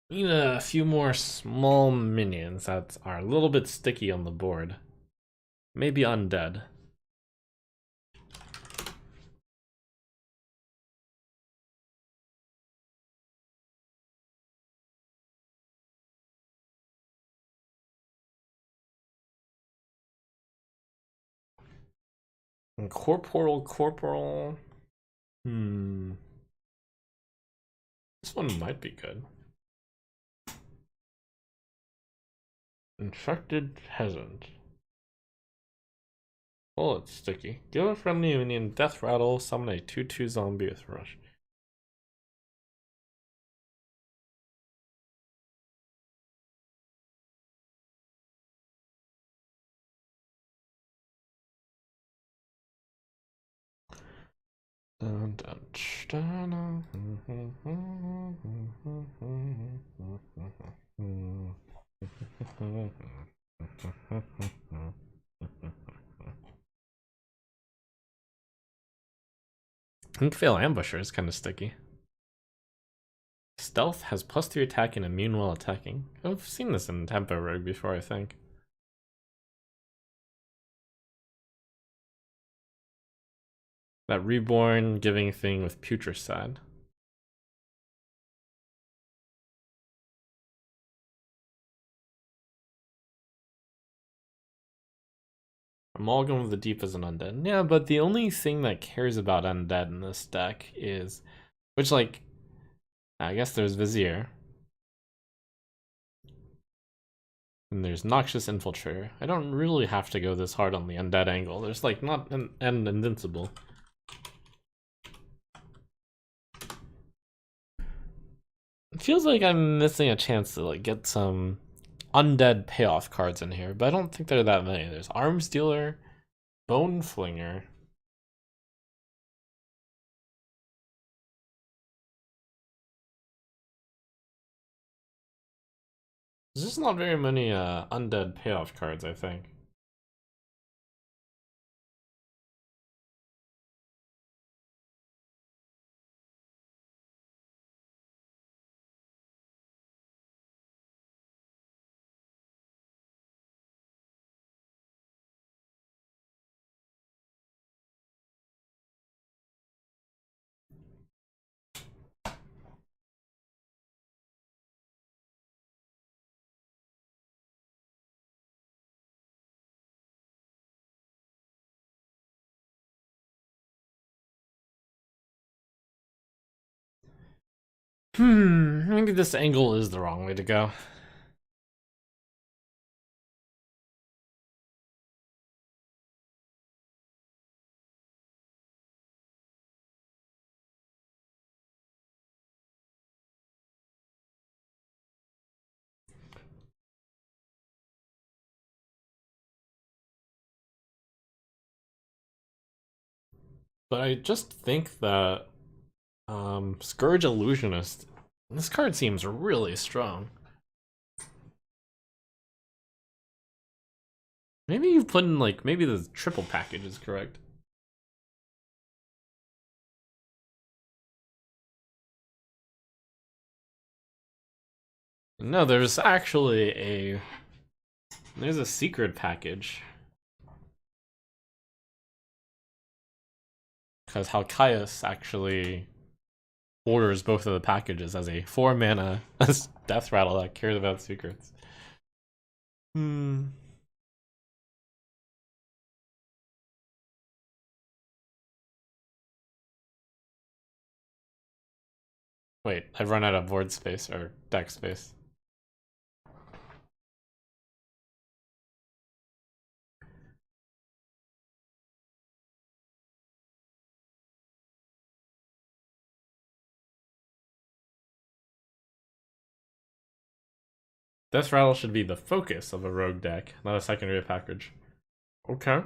You need a few more small minions that are a little bit sticky on the board. Maybe undead. And corporal. This one might be good. Infected Peasant. Oh, it's sticky. Give a friendly minion Death Rattle, summon a 2/2 zombie with Rush. Dun, dun, dun, Inkveil Ambusher is kind of sticky. Stealth has +2 attack and immune while attacking. I've seen this in Tempo Rogue before, I think. That reborn giving thing with Putricide. Amalgam of the Deep is an undead. Yeah, but the only thing that cares about undead in this deck is, which like, I guess there's Vizier. And there's Noxious Infiltrator. I don't really have to go this hard on the undead angle. There's like not an invincible. It feels like I'm missing a chance to like get some undead payoff cards in here, but I don't think there are that many. There's Arms Dealer, Bone Flinger. There's just not very many undead payoff cards, I think. Maybe this angle is the wrong way to go. But I just think that Scourge Illusionist, this card seems really strong. Maybe you've put in like, maybe the triple package is correct. No, there's actually there's a secret package. Because Halkias actually orders both of the packages as a 4-mana Death Rattle that cares about secrets. Wait, I've run out of board space or deck space. Death Rattle should be the focus of a rogue deck, not a secondary package. Okay.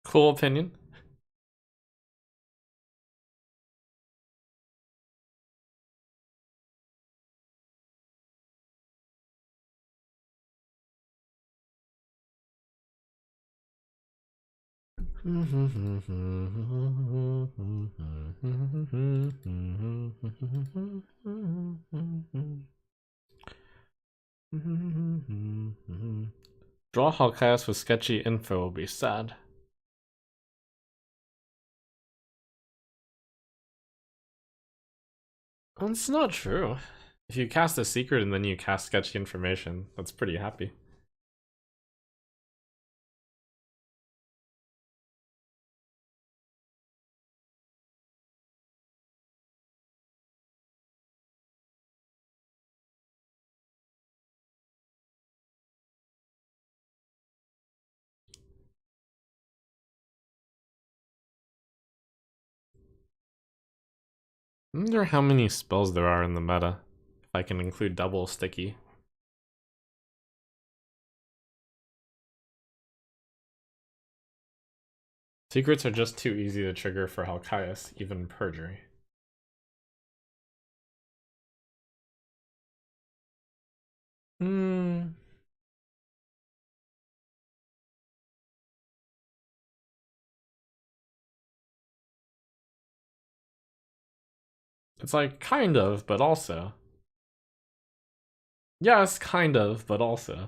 Cool opinion. Draw Hellcast with sketchy info will be sad. That's not true. If you cast a secret and then you cast sketchy information, that's pretty happy. I wonder how many spells there are in the meta. If I can include double sticky. Secrets are just too easy to trigger for Halkias, even Perjury. It's like, kind of, but also. Yes, kind of, but also.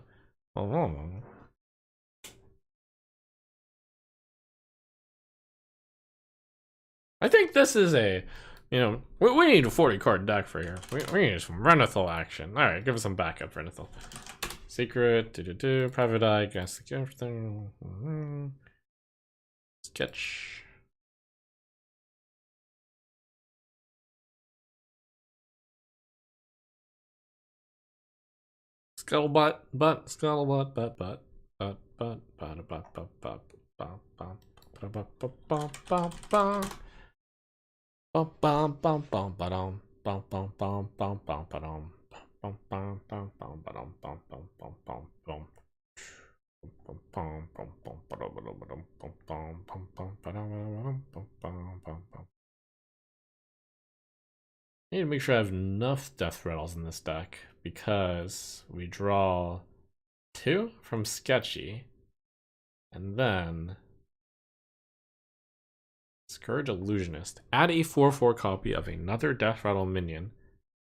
I think this is we need a 40 card deck for here. We need some Renethal action. Alright, give us some backup, Renethal. Secret, private eye, gas everything. Sketch. Scuttlebutt, scuttlebutt, butt. I need to make sure I have enough death rattles in this deck because we draw 2 from Sketchy and then Scourge Illusionist. Add a 4/4 copy of another death rattle minion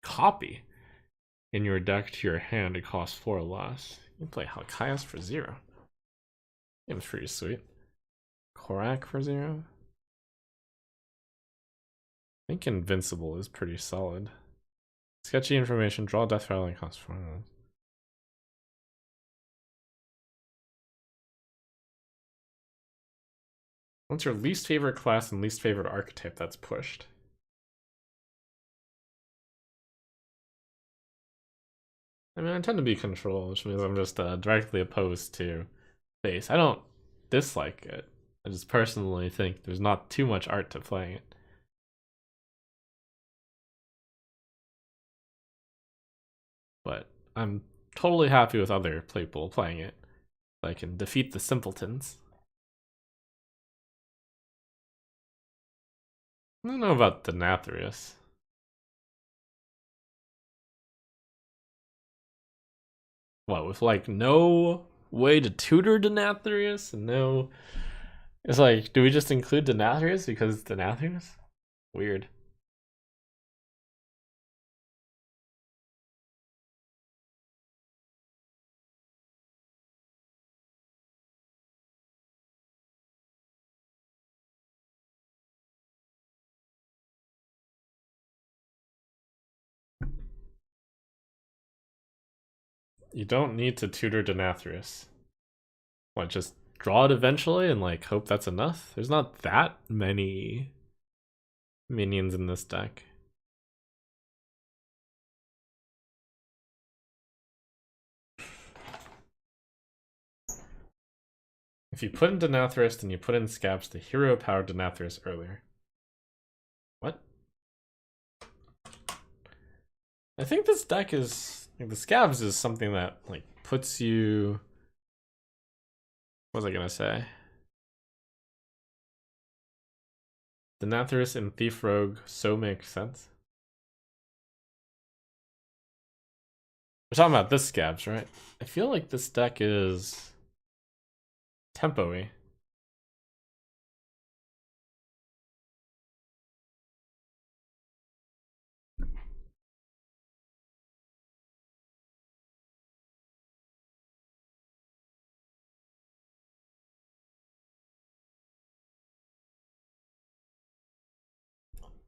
copy in your deck to your hand. It costs 4 less. You can play Halkias for 0. Game's pretty sweet. Korak for 0. I think Invincible is pretty solid. Sketchy information, draw death rattle and cost 4 less. What's your least favorite class and least favorite archetype that's pushed? I mean, I tend to be control, which means I'm just directly opposed to base. I don't dislike it. I just personally think there's not too much art to playing it. But I'm totally happy with other people playing it. I can defeat the simpletons. I don't know about Denathrius. What, with like no way to tutor Denathrius and no... It's like, do we just include Denathrius because it's Denathrius? Weird. You don't need to tutor Denathrius. What, just draw it eventually and like hope that's enough? There's not that many minions in this deck. If you put in Denathrius and you put in Scabs, the hero powered Denathrius earlier. What? I think this deck is like, the Scabs is something that like puts you. What was I gonna say? Denathrius and Thief Rogue so makes sense. We're talking about this Scabs, right? I feel like this deck is tempo-y.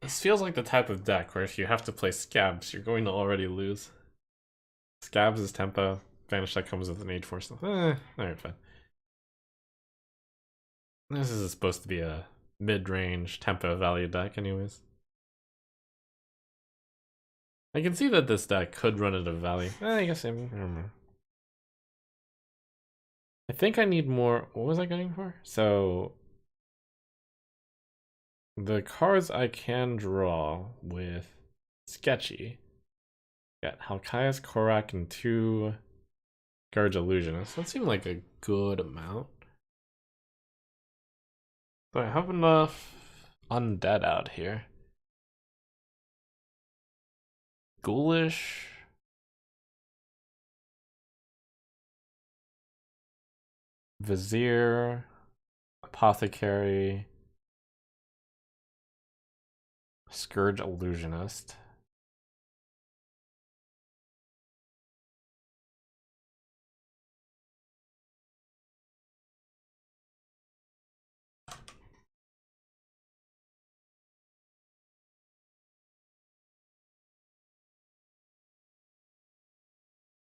This feels like the type of deck where if you have to play Scabs, you're going to already lose. Scabs is tempo. Vanish that comes with an Age Force. Alright, fine. This is supposed to be a mid-range tempo value deck anyways. I can see that this deck could run at a value. I guess I don't know. I think I need more. What was I going for? So the cards I can draw with Sketchy. Got Halkias, Korak, and 2 Scourge Illusionists. That seemed like a good amount. Do I have enough undead out here? Ghoulish. Vizier. Apothecary. Scourge Illusionist.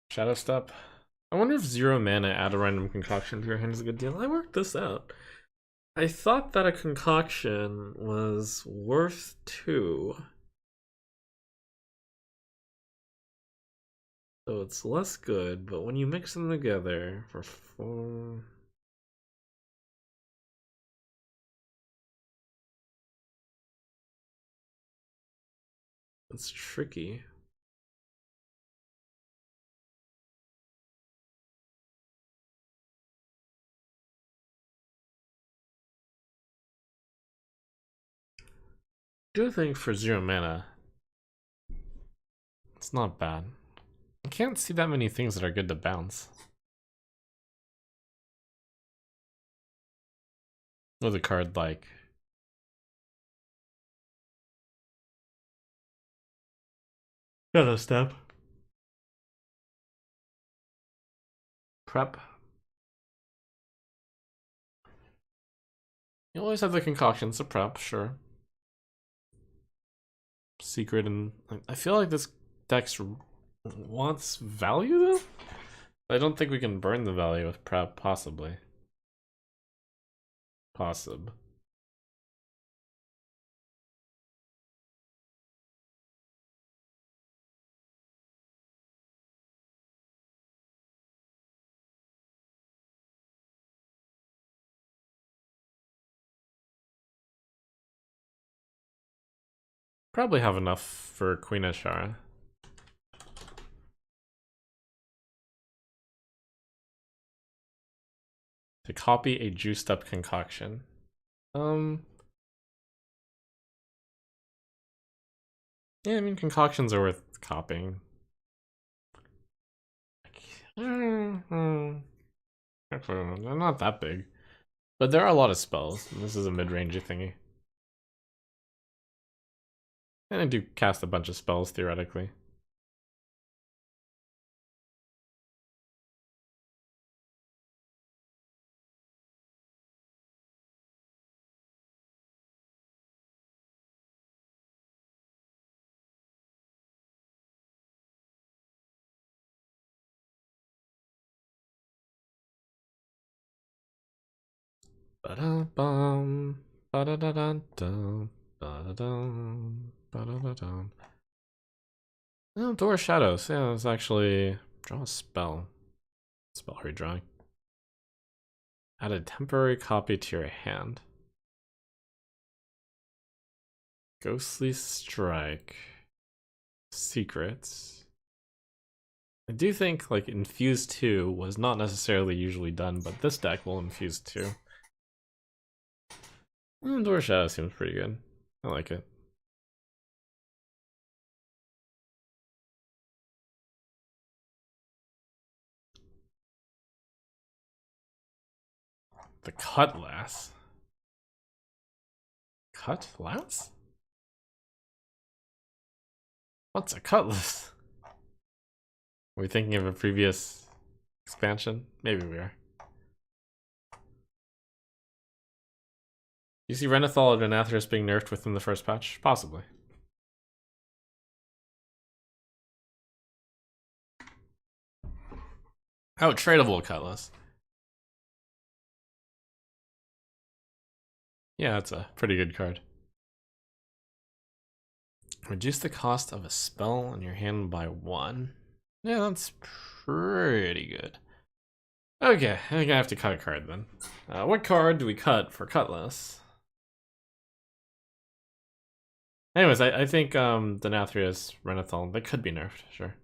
Shadow Step. I wonder if 0 mana add a random concoction to your hand is a good deal. I worked this out. I thought that a concoction was worth 2. So it's less good, but when you mix them together for 4... It's tricky. do think for 0 mana, it's not bad. I can't see that many things that are good to bounce. With a card like Shadow Step. Prep. You always have the concoctions to prep, sure. Secret, and I feel like this deck wants value though? I don't think we can burn the value with prep, possibly. Possible. Probably have enough for Queen Ashara. To copy a juiced up concoction. Yeah, I mean concoctions are worth copying. They're not that big. But there are a lot of spells. And this is a mid-rangey thingy. And I do cast a bunch of spells, theoretically. Ba-da-bum, ba-da-da-da-dum, ba-da-dum, ba-da-da-dum. Oh, Door Shadows. Yeah, it's actually draw a spell. Spell redrawing. Add a temporary copy to your hand. Ghostly Strike. Secrets. I do think like Infuse 2 was not necessarily usually done, but this deck will Infuse 2. Door Shadow seems pretty good. I like it. The Cutlass. Cutlass? What's a Cutlass? Are we thinking of a previous expansion? Maybe we are. You see Renathal and Anathras being nerfed within the first patch? Possibly. Oh, tradable Cutlass. Yeah, that's a pretty good card. Reduce the cost of a spell in your hand by 1. Yeah, that's pretty good. Okay, I think I have to cut a card then. What card do we cut for Cutlass? Anyways, I think Denathrius, Renathal, they could be nerfed, sure.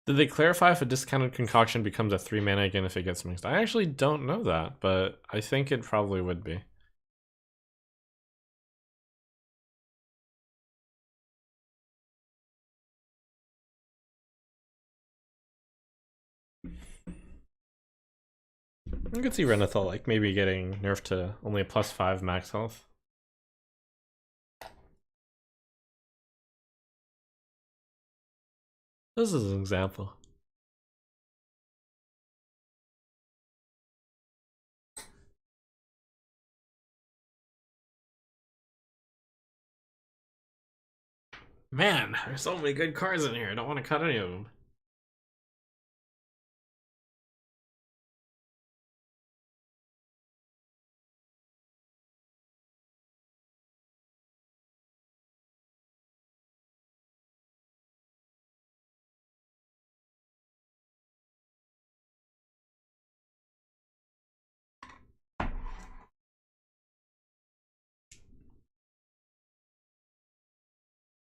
Did they clarify if a discounted concoction becomes a 3 mana again if it gets mixed? I actually don't know that, but I think it probably would be. I could see Renathal like maybe getting nerfed to only a +5 max health. This is an example. Man, there's so many good cards in here. I don't want to cut any of them.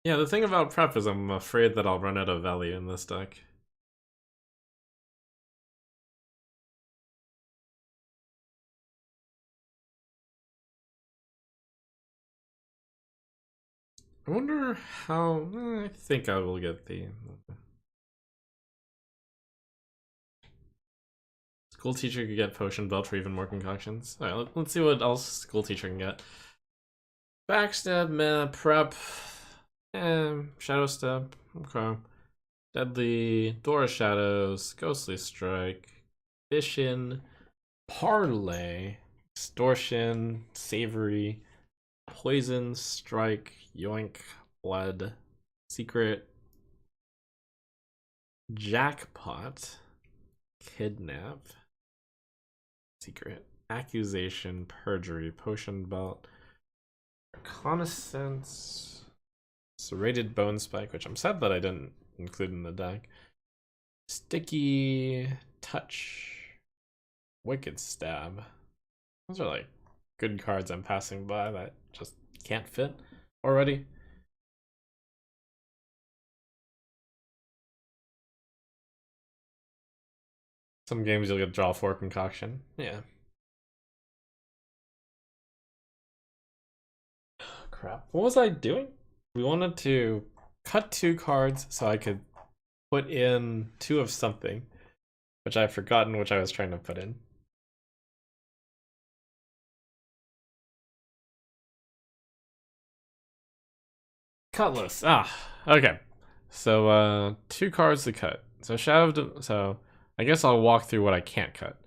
Yeah, the thing about prep is I'm afraid that I'll run out of value in this deck. I wonder how... I think I will get the... School teacher could get potion belt for even more concoctions. Alright, let's see what else school teacher can get. Backstab, meh, prep, shadow step, okay. Deadly, Door of Shadows, Ghostly Strike, Vision, Parlay, Extortion, Savory, Poison, Strike, Yoink, Blood, Secret, Jackpot, Kidnap, Secret, Accusation, Perjury, Potion Belt, Reconnaissance, Serrated Bone Spike, which I'm sad that I didn't include in the deck, Sticky, Touch, Wicked Stab. Those are like good cards I'm passing by that just can't fit already. Some games you'll get draw 4 concoction. Yeah. Crap. What was I doing? We wanted to cut 2 cards so I could put in 2 of something, which I've forgotten which I was trying to put in. Cutlass. Ah, okay. So 2 cards to cut. So so I guess I'll walk through what I can't cut.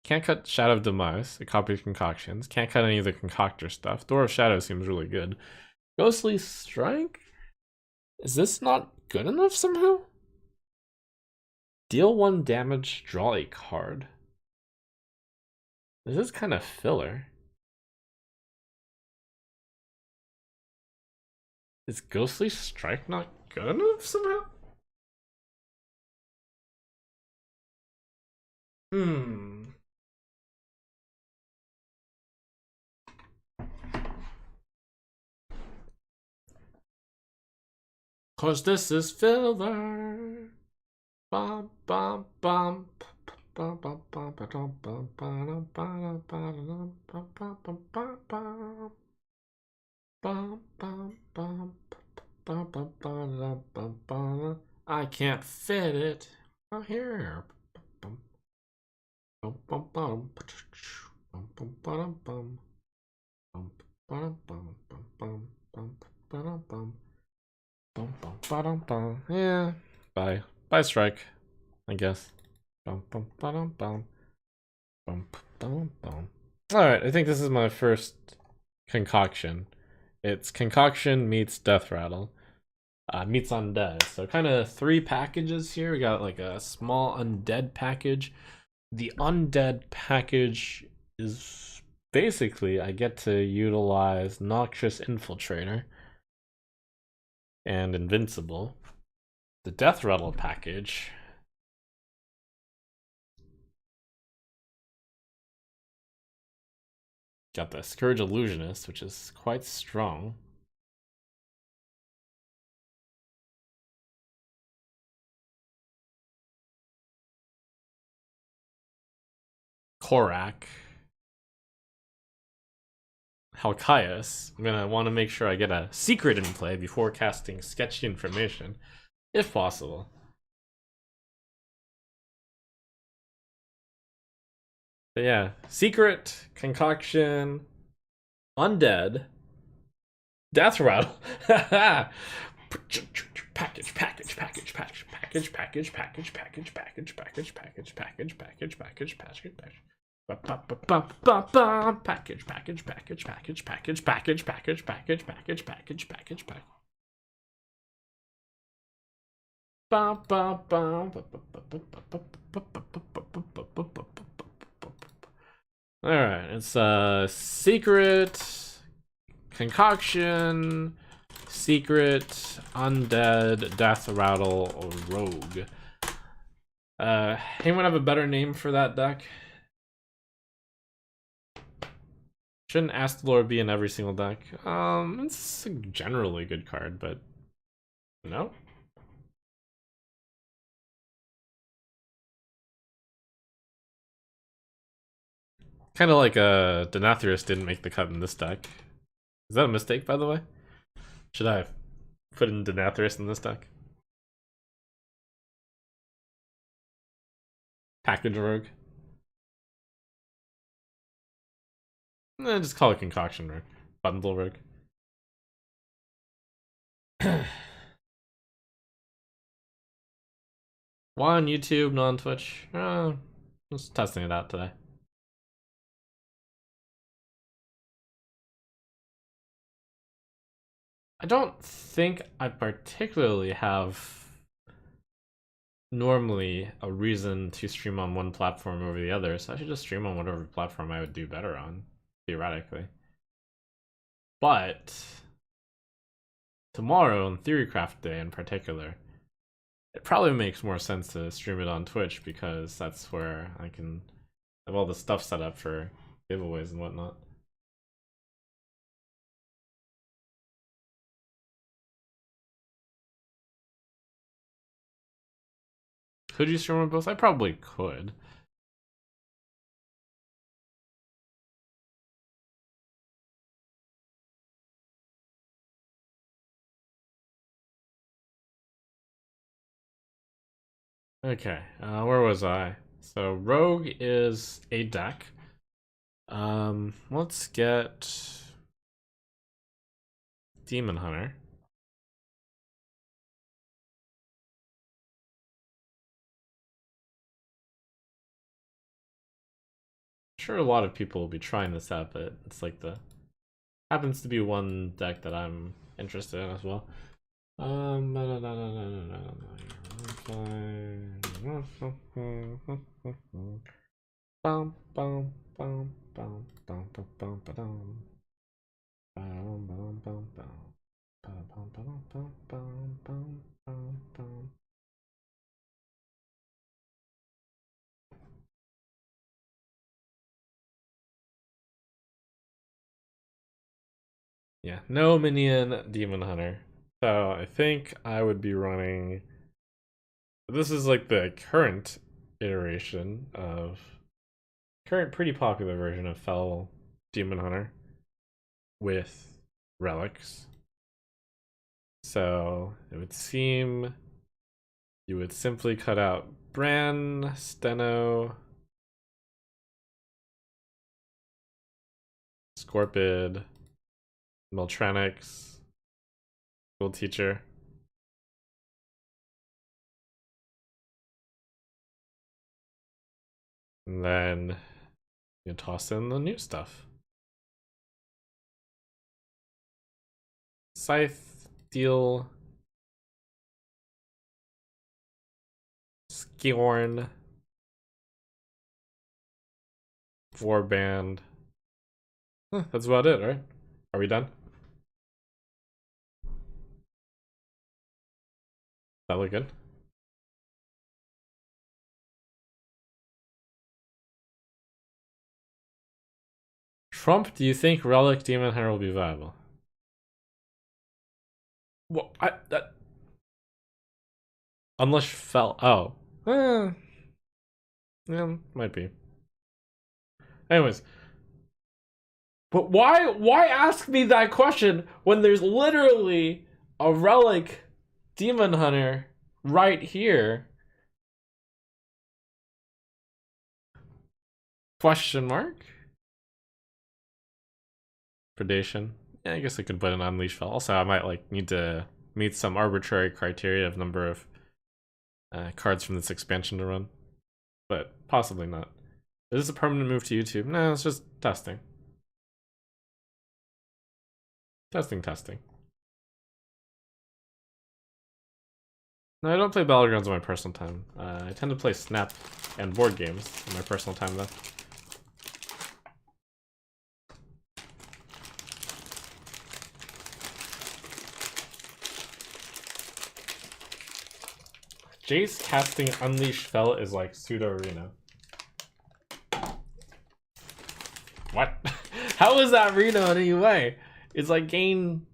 Can't cut Shadow of Demise, a copy of concoctions. Can't cut any of the concoctor stuff. Door of Shadow seems really good. Ghostly Strike? Is this not good enough somehow? Deal 1 damage, draw a card. This is kind of filler. Is Ghostly Strike not good enough somehow? Cause this is filler. Bum bum bum. Bum bum bum bum bum bum bum bum bum bum. Bum bum bum bum bum bum bum bum. I can't fit it. Oh here. Bum bum bum bum bum bum bum bum bum bum bum bum bum bum bum. Bum, bum, ba-dum, bum. Yeah. Bye. Bye, Strike. I guess. Bum, bum, ba-dum, bum. Bum, bum, bum. Alright, I think this is my first concoction. It's concoction meets death rattle. Meets undead. So kind of 3 packages here. We got like a small undead package. The undead package is basically I get to utilize Noxious Infiltrator and Invincible. The Death Rattle package got the Scourge Illusionist, which is quite strong. Korak. Halkias. I'm gonna want to make sure I get a secret in play before casting sketchy information, if possible. But yeah, secret, concoction, undead, death rattle. Package, package, package, package, package, package, package, package, package, package, package, package, package, package, package. Package, package, package, package, package, package, package, package, package, package, package, package, package. Alright, it's a secret, concoction, secret, undead, death rattle, rogue. Anyone have a better name for that deck? Shouldn't Astalor be in every single deck? It's a generally good card, but No? Kind of like Denathrius didn't make the cut in this deck. Is that a mistake, by the way? Should I have put in Denathrius in this deck? Package Rogue? Just call it Concoction Rogue. Bundle Rogue. Why on YouTube, not on Twitch? Just testing it out today. I don't think I particularly have normally a reason to stream on one platform over the other, so I should just stream on whatever platform I would do better on, theoretically. But tomorrow, on Theorycraft Day in particular, it probably makes more sense to stream it on Twitch because that's where I can have all the stuff set up for giveaways and whatnot. Could you stream on both? I probably could. Okay, where was I? So Rogue is a deck. Let's get Demon Hunter. I'm sure a lot of people will be trying this out, but it's like happens to be one deck that I'm interested in as well. Yeah, no minion Demon Hunter. So I think I would be running. This is like the current iteration of current pretty popular version of Fel Demon Hunter with relics. So it would seem you would simply cut out Bran, Steno, Scorpid, Meltranix, School Teacher. And then you toss in the new stuff. Scythe, Steel, Scorn, Warband. That's about it, right? Are we done? That look good? Trump, do you think Relic Demon Hunter will be viable? Well, unless Fel. Oh. Yeah, might be. Anyways. But why ask me that question when there's literally a Relic Demon Hunter right here? Question mark? Predation. Yeah, I guess I could put an Unleash Fel. Also, I might like need to meet some arbitrary criteria of number of cards from this expansion to run. But possibly not. Is this a permanent move to YouTube? No, it's just testing. Testing. No, I don't play Battlegrounds in my personal time. I tend to play Snap and board games in my personal time, though. Jace casting Unleash Fel is like pseudo Reno. What? How is that Reno in any way? It's like gain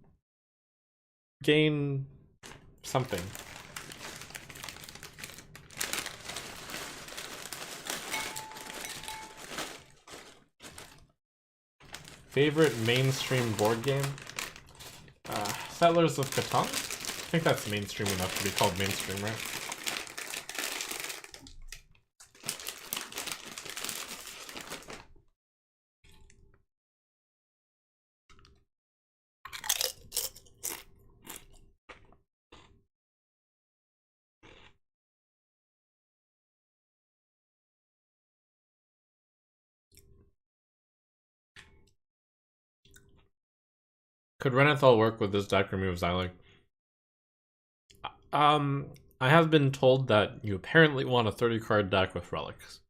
something. Favorite mainstream board game? Settlers of Catan? I think that's mainstream enough to be called mainstream, right? Could Renathal work with this deck remove Xylig? I have been told that you apparently want a 30 card deck with relics.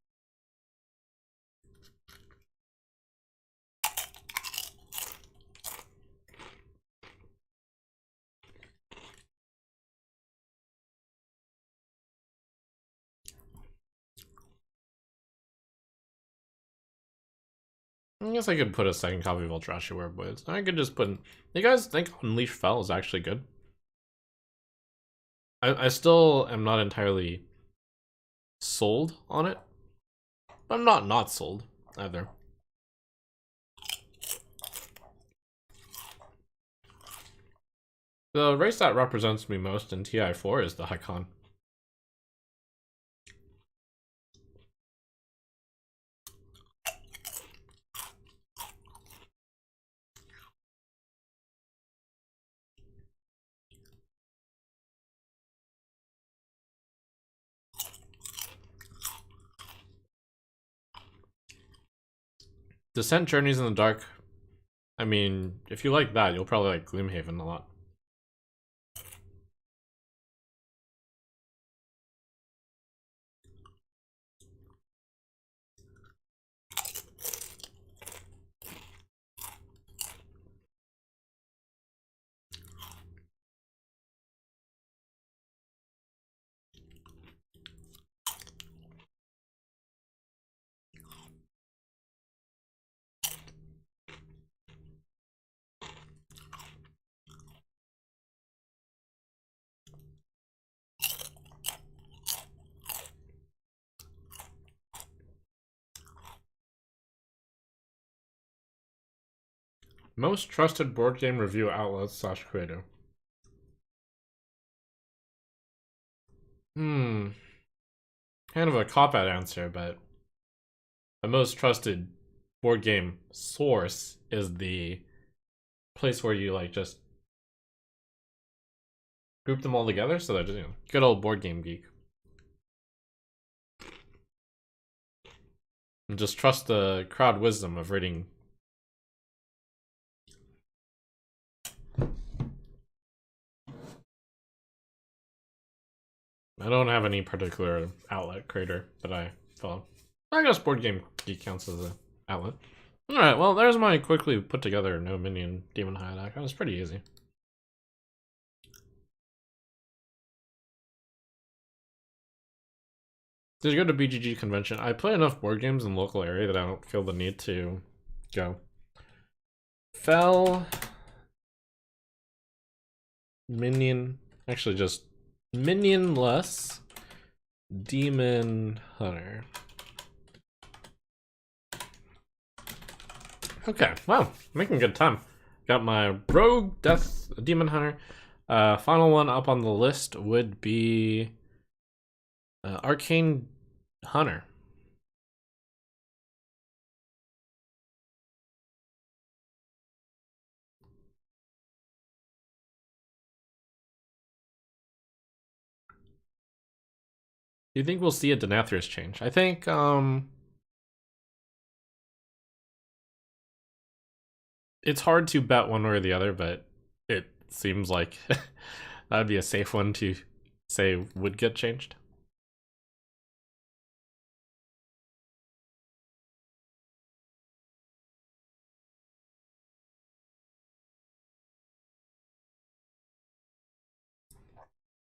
I guess I could put a second copy of Eldrazi Wereblades. I could just put in... You guys think Unleash Fel is actually good? I still am not entirely sold on it. But I'm not sold either. The race that represents me most in TI4 is the Hakan. Descent Journeys in the Dark. I mean, if you like that, you'll probably like Gloomhaven a lot. Most trusted board game review outlets / creator. Kind of a cop-out answer, but the most trusted board game source is the place where you like just group them all together, so they're just, you know, good old Board Game Geek. And just trust the crowd wisdom of reading. I don't have any particular outlet creator that I follow. I guess Board Game Geek counts as an outlet. Alright, well, there's my quickly put together no minion Demon High deck. That was pretty easy. Did you go to BGG convention? I play enough board games in the local area that I don't feel the need to go. Fel minion, actually just minionless Demon Hunter. Okay, wow, making good time. Got my Rogue Death Demon Hunter. Final one up on the list would be Arcane Hunter. Do you think we'll see a Denathrius change? I think it's hard to bet one way or the other, but it seems like that'd be a safe one to say would get changed.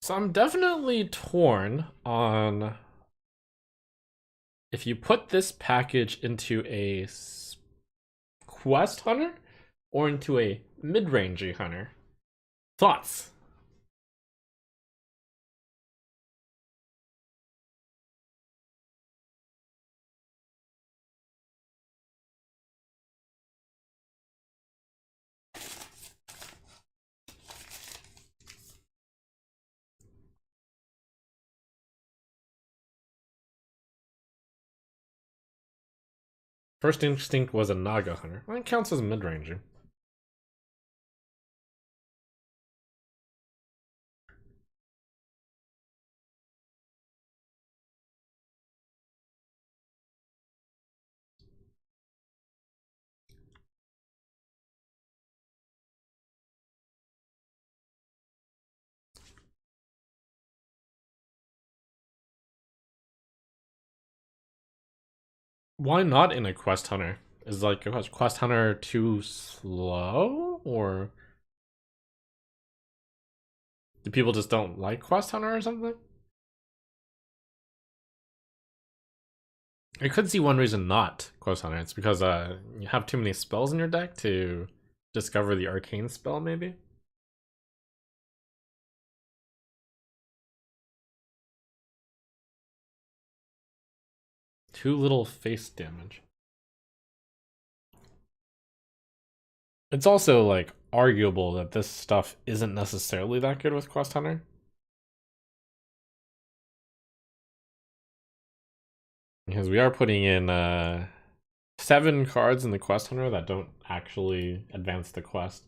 So I'm definitely torn on if you put this package into a quest hunter or into a mid-rangey hunter. Thoughts? First Instinct was a Naga Hunter. Well, it counts as mid-ranging. Why not in a Quest Hunter? Is like a Quest Hunter too slow? Or do people just don't like Quest Hunter or something? I could see one reason not Quest Hunter. It's because you have too many spells in your deck to discover the arcane spell, maybe? Too little face damage. It's also like arguable that this stuff isn't necessarily that good with Quest Hunter. Because we are putting in 7 cards in the Quest Hunter that don't actually advance the quest.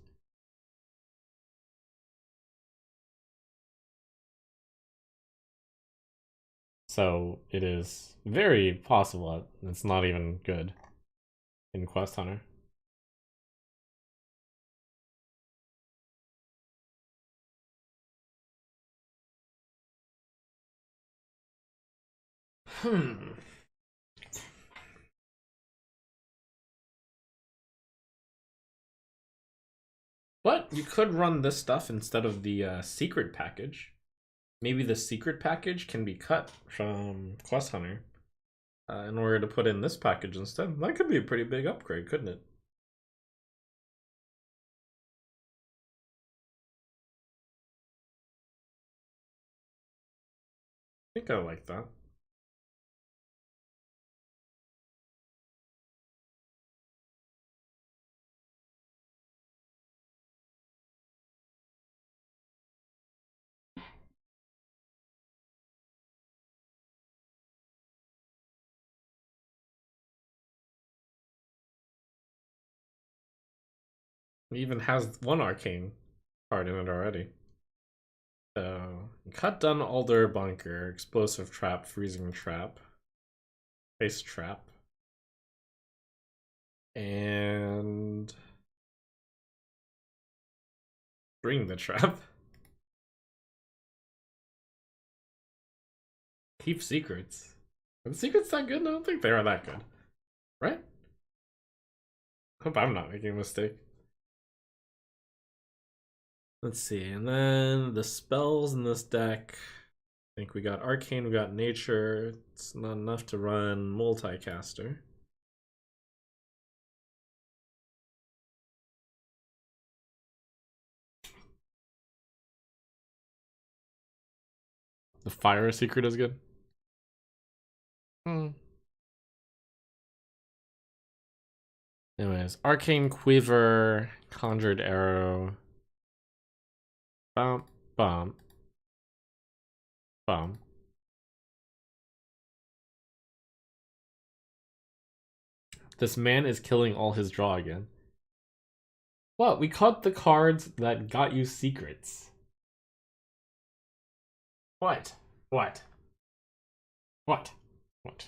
So it is very possible that it's not even good in Quest Hunter. Hmm. But you could run this stuff instead of the secret package. Maybe the secret package can be cut from Quest Hunter in order to put in this package instead. That could be a pretty big upgrade, couldn't it? I think I like that. It even has one arcane card in it already. So, cut down Alder Bunker, Explosive Trap, Freezing Trap, Face Trap, and Bring the Trap. Keep Secrets. Are the secrets that good? I don't think they are that good. Right? Hope I'm not making a mistake. Let's see, and then the spells in this deck. I think we got Arcane, we got Nature. It's not enough to run Multicaster. The Fire Secret is good. Hmm. Anyways, Arcane Quiver, Conjured Arrow. Bum, bum, bum. This man is killing all his draw again. What? We cut the cards that got you secrets. What? What? What? What?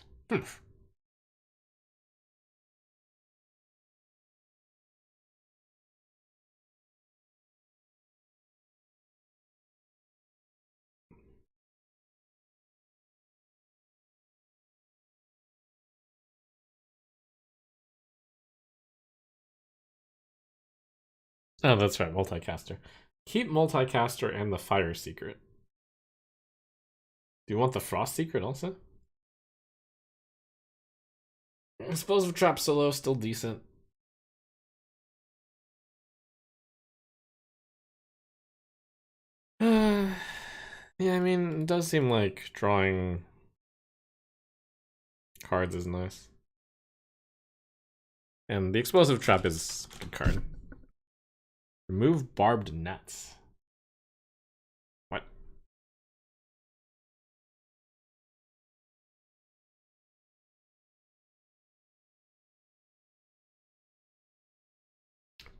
Oh, that's right, Multicaster. Keep Multicaster and the Fire Secret. Do you want the Frost Secret also? Explosive Trap solo, still decent. Yeah, I mean, it does seem like drawing cards is nice. And the Explosive Trap is a good card. Remove Barbed Nets. What?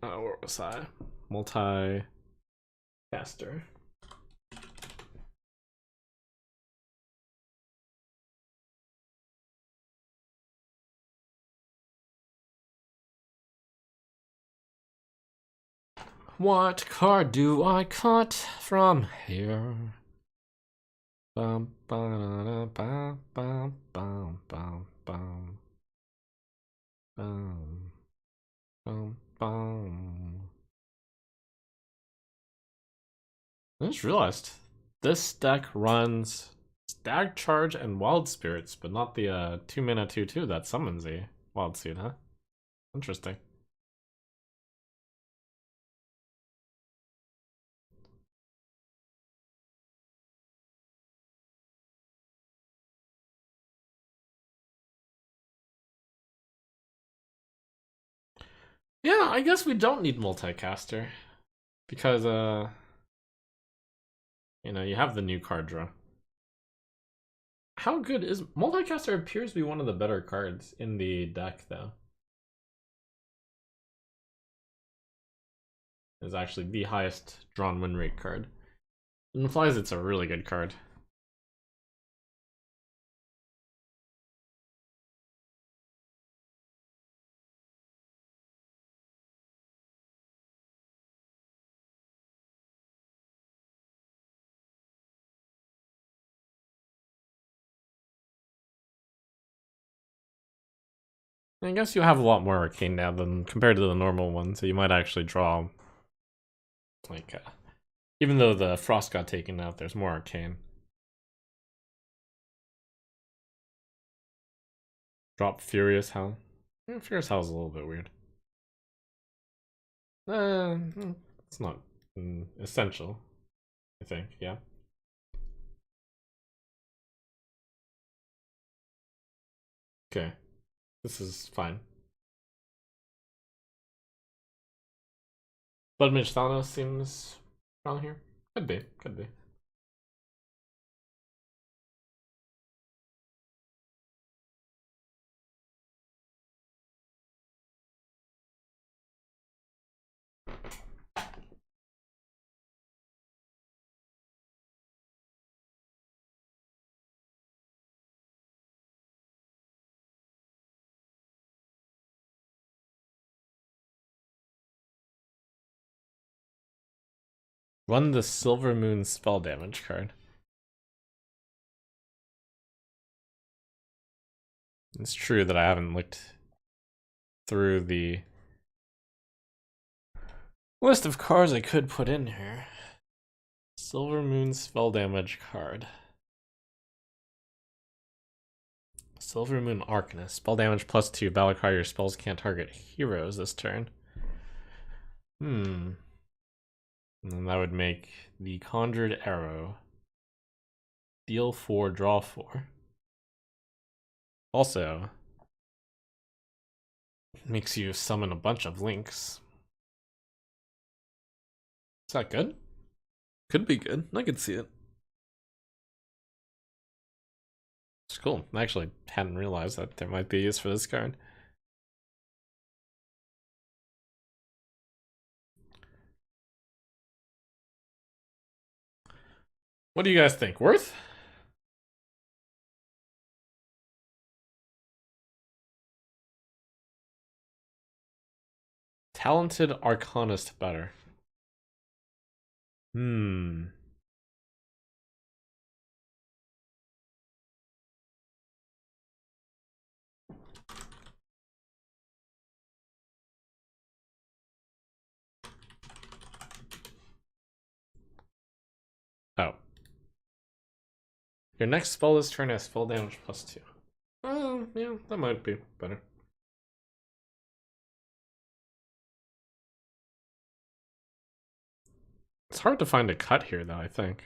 Where was I? Multi-caster. What card do I cut from here? Bum, ba, bum, bum, bum, bum, bum. Bum, bum, bum. I just realized this deck runs Stag Charge and Wild Spirits, but not the 2 mana 2/2 that summons a Wild Seed, huh? Interesting. Yeah, I guess we don't need multicaster because you know, you have the new card draw. How good is multicaster? Appears to be one of the better cards in the deck, though. Is actually the highest drawn win rate card. It implies it's a really good card. I guess you have a lot more arcane now than compared to the normal one, so you might actually draw like even though the frost got taken out, there's more arcane. Drop Furious Hell. Yeah, Furious Hell is a little bit weird. It's not essential, I think, yeah. Okay, this is fine. Blood Mage Thanos seems wrong here. Could be, could be. Run the Silver Moon spell damage card. It's true that I haven't looked through the list of cards I could put in here. Silver Moon spell damage card. Silver Moon Arcanist. Spell damage +2. Battle cry. Your spells can't target heroes this turn. And that would make the Conjured Arrow deal 4, draw 4. Also, makes you summon a bunch of links. Is that good? Could be good. I could see it. It's cool. I actually hadn't realized that there might be use for this card. What do you guys think? Worth? Talented Arcanist better. Oh. Your next spell this turn has spell damage +2. Oh, yeah, that might be better. It's hard to find a cut here, though, I think.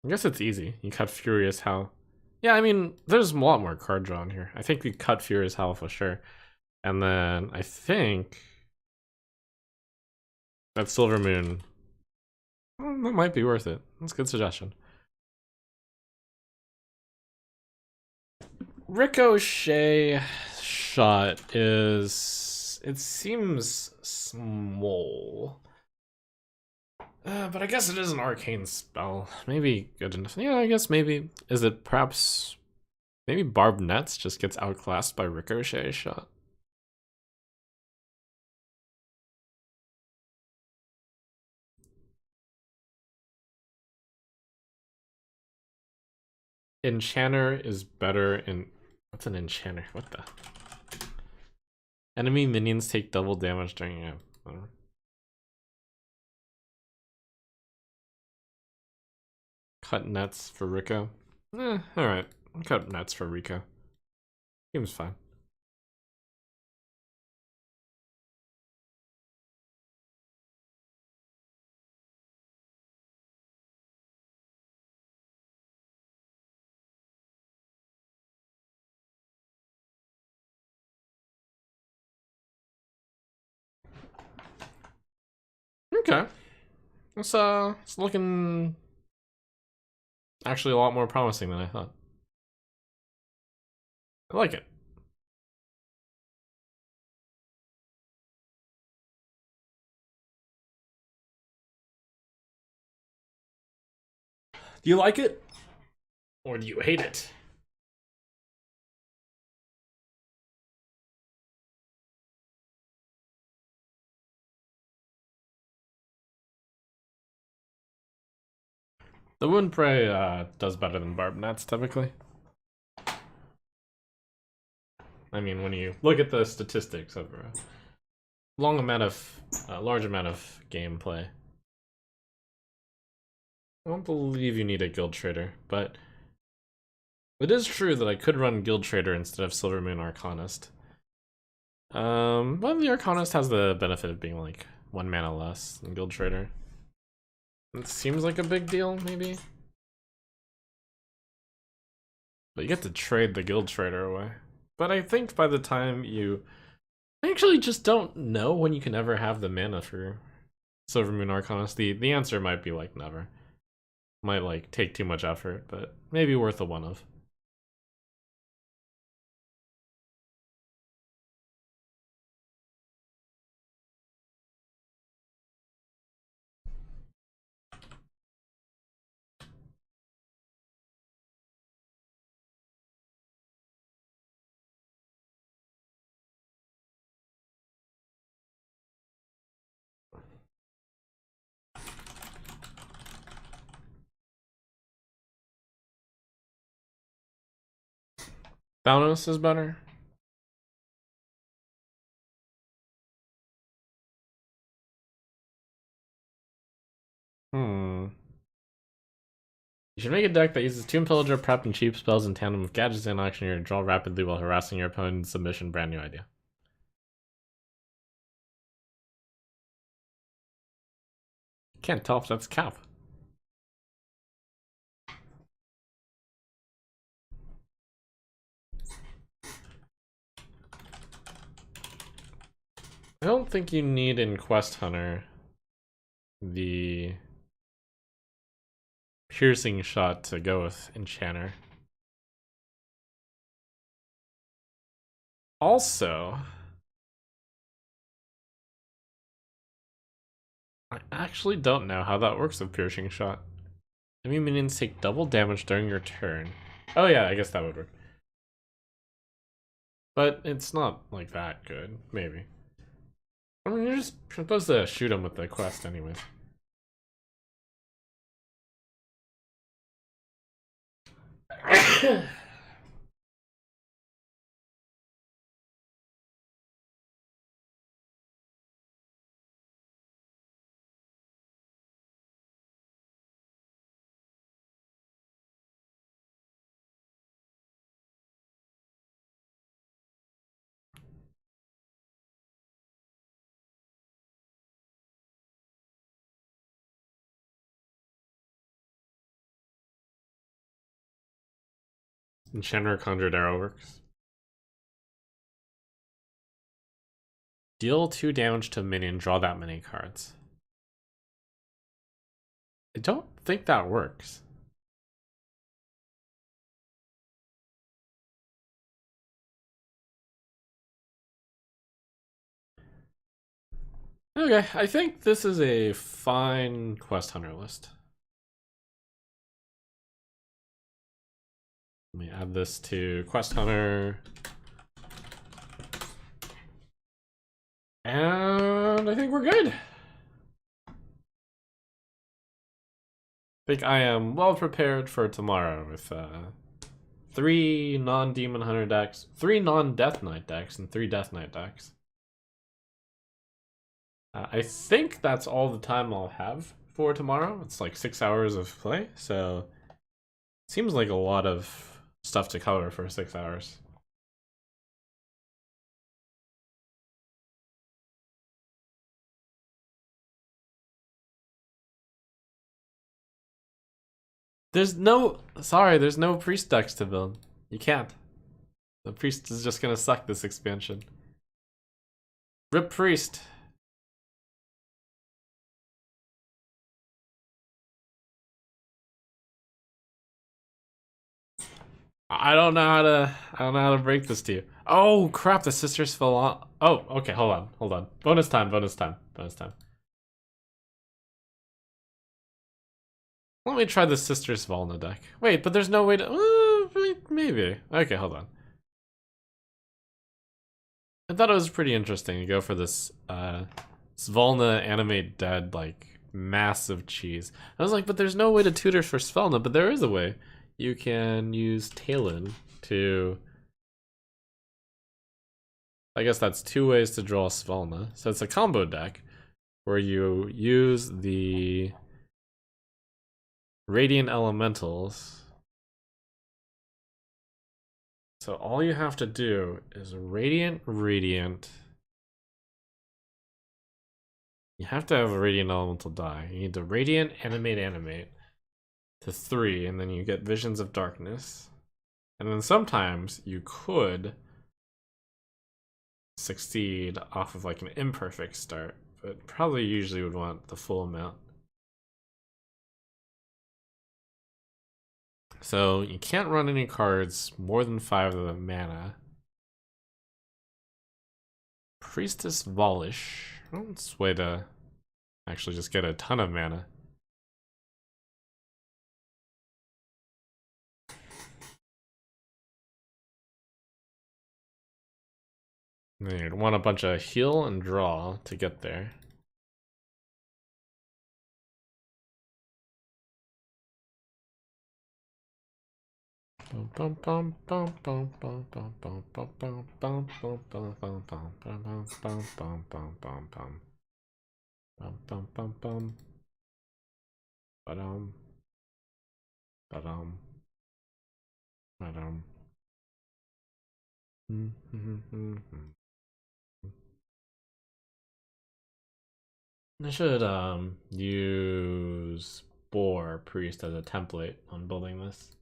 I guess it's easy. You cut Furious Hell. Yeah, I mean, there's a lot more card drawn here. I think we cut Furious Hell for sure. And then I think that Silver Moon, that might be worth it. That's a good suggestion. Ricochet shot is it seems small. But I guess it is an arcane spell. Maybe good enough. Yeah, I guess maybe. Is it perhaps... Maybe Barbed Nets just gets outclassed by Ricochet Shot? Enchanter is better in... What's an Enchanter? What the... Enemy minions take double damage during... Yeah, whatever. Cut nets for Rico. Alright. Cut nets for Rico. Seems fine. Okay. It's looking actually a lot more promising than I thought. I like it. Do you like it? Or do you hate it? The Wound Prey does better than Barbed Nets, typically. I mean, when you look at the statistics of a large amount of gameplay. I don't believe you need a Guild Trader, but it is true that I could run Guild Trader instead of Silver Moon Arcanist. But the Arcanist has the benefit of being like 1 mana less than Guild Trader. It seems like a big deal, maybe. But you get to trade the Guild Trader away. But I think by the time you... I actually just don't know when you can ever have the mana for Silver Moon Arcanist. The answer might be like never. Might like take too much effort, but maybe worth a one of. Thanos is better. Hmm. You should make a deck that uses Tomb Pillager, Prep, and cheap spells in tandem with gadgets and action here to draw rapidly while harassing your opponent in submission. Brand new idea. Can't tell if that's Cap. I don't think you need in Quest Hunter the piercing shot to go with Enchanter. Also, I actually don't know how that works with piercing shot. Enemy minions take double damage during your turn. Oh yeah, I guess that would work. But it's not like that good, maybe. I mean, you're just supposed to shoot him with the quest anyways. Enchanter Conjured Arrow works. Deal 2 damage to a minion, draw that many cards. I don't think that works. Okay, I think this is a fine quest hunter list. Let me add this to quest hunter. And I think we're good. I think I am well prepared for tomorrow with 3 non-demon hunter decks, 3 non-death knight decks, and 3 death knight decks. I think that's all the time I'll have for tomorrow. It's like 6 hours of play, so it seems like a lot of stuff to cover for 6 hours. There's no priest decks to build. You can't. The priest is just gonna suck this expansion. Rip priest. I don't know how to break this to you. Oh crap, the sisters fell on. Oh, okay, hold on. Bonus time. Let me try the sisters Volna deck. Wait, but there's no way to maybe. Okay, hold on. I thought it was pretty interesting to go for this Svalna animate dead, like massive cheese. I was like, but there's no way to tutor for Svalna, but there is a way. You can use Talon to, I guess that's 2 ways to draw Svalna. So it's a combo deck where you use the Radiant Elementals. So all you have to do is Radiant. You have to have a Radiant Elemental die. You need to Radiant, Animate to 3, and then you get Visions of Darkness. And then sometimes you could succeed off of like an imperfect start, but probably usually would want the full amount. So you can't run any cards more than 5 of the mana. Priestess Volish. Well, it's a way to actually just get a ton of mana. And then you'd want a bunch of heal and draw to get there. I should use Boar Priest as a template on building this.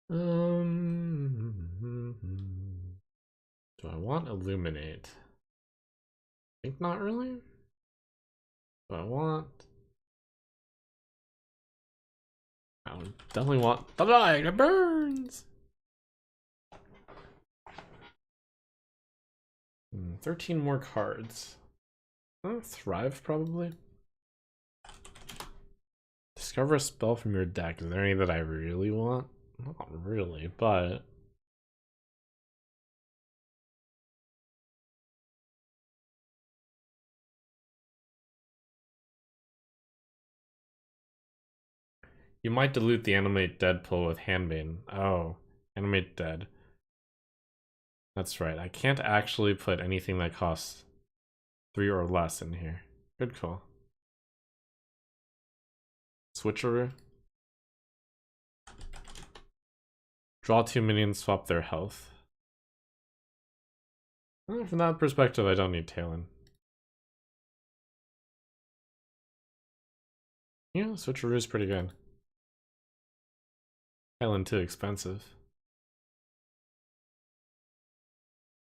Do I want Illuminate? I think not really. Do I want? I definitely want the light. It burns. 13 more cards. Thrive probably. Discover a spell from your deck. Is there any that I really want? Not really, but you might dilute the Animate Dead pull with Handbane. Oh, Animate Dead. That's right. I can't actually put anything that costs 3 or less in here. Good call. Switcheroo. Draw 2 minions, swap their health. From that perspective, I don't need Talon. Yeah, Switcheroo is pretty good. Talon too expensive.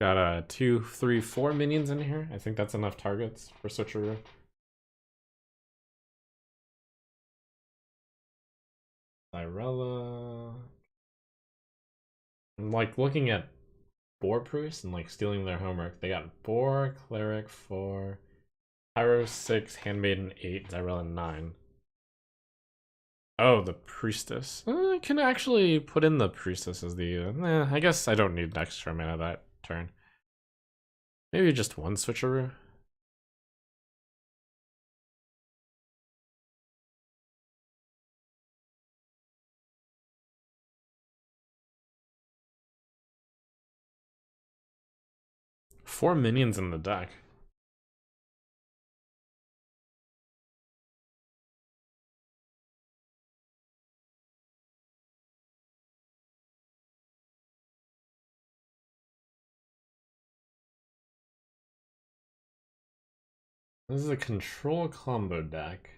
Got 2, 3, 4 minions in here. I think that's enough targets for Switcheroo. Lyrella. I'm like looking at Boar Priest and like stealing their homework. They got Boar, Cleric 4, Pyro 6, Handmaiden 8, Zyrella 9. Oh, the Priestess. I can actually put in the Priestess as the... I guess I don't need extra mana that turn. Maybe just one Switcheroo. Four minions in the deck. This is a control combo deck.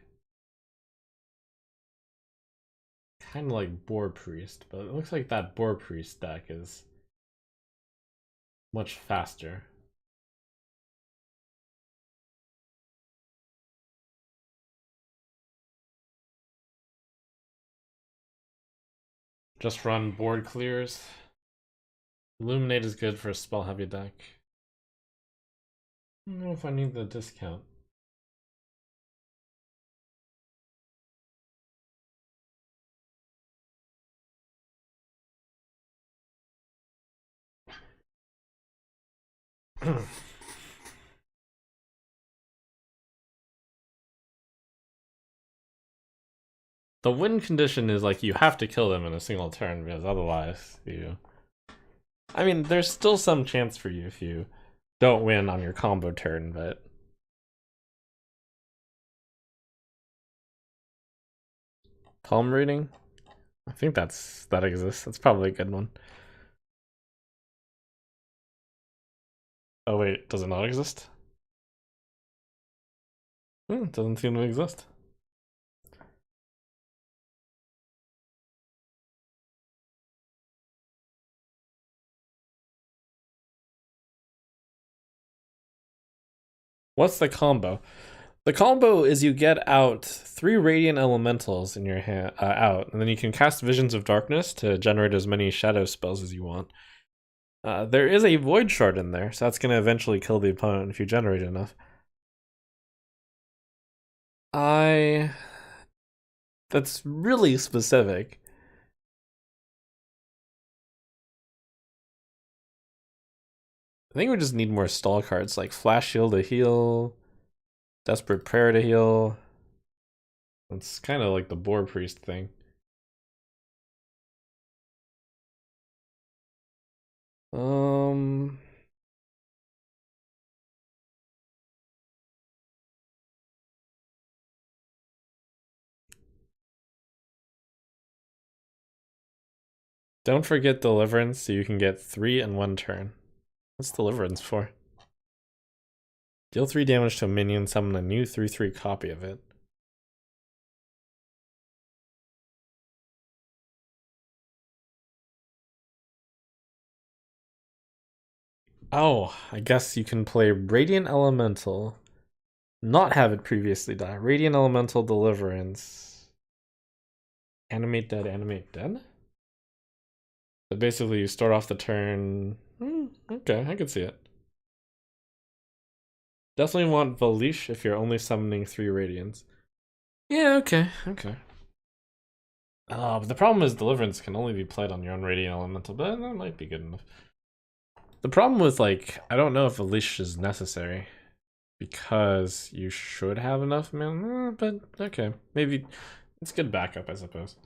Kind of like Boar Priest, but it looks like that Boar Priest deck is much faster. Just run board clears. Illuminate is good for a spell heavy deck. I don't know if I need the discount. The win condition is like you have to kill them in a single turn because otherwise you... I mean, there's still some chance for you if you don't win on your combo turn, but... Palm reading? I think that exists. That's probably a good one. Oh wait, does it not exist? It doesn't seem to exist. What's the combo? The combo is you get out 3 Radiant Elementals in your hand, out, and then you can cast Visions of Darkness to generate as many Shadow spells as you want. There is a Void Shard in there, so that's going to eventually kill the opponent if you generate enough. That's really specific. I think we just need more stall cards, like Flash Shield to heal, Desperate Prayer to heal. It's kind of like the Boar Priest thing. Don't forget Deliverance so you can get 3 in 1 turn. What's Deliverance for? Deal 3 damage to a minion, summon a new 3/3 copy of it. Oh, I guess you can play Radiant Elemental. Not have it previously die. Radiant Elemental Deliverance. Animate dead, animate dead? But basically you start off the turn... okay, I can see it. Definitely want Valish if you're only summoning 3 Radiants. Yeah, okay. But the problem is Deliverance can only be played on your own Radiant Elemental, but that might be good enough. The problem with, like, I don't know if Valish is necessary. Because you should have enough mana, but okay. Maybe it's good backup, I suppose.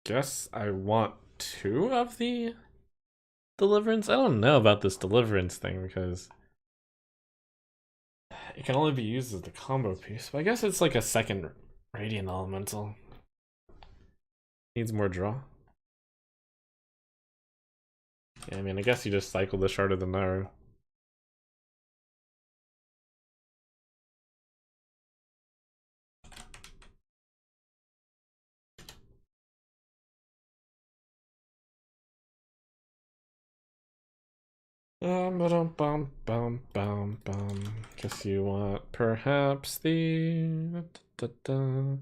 Guess I want 2 of the Deliverance? I don't know about this Deliverance thing because It can only be used as the combo piece, but I guess it's like a second Radiant Elemental. Needs more draw. Yeah, I mean, I guess you just cycle the Shard of the Naru. Bum bum bum bum. Guess you want perhaps the bum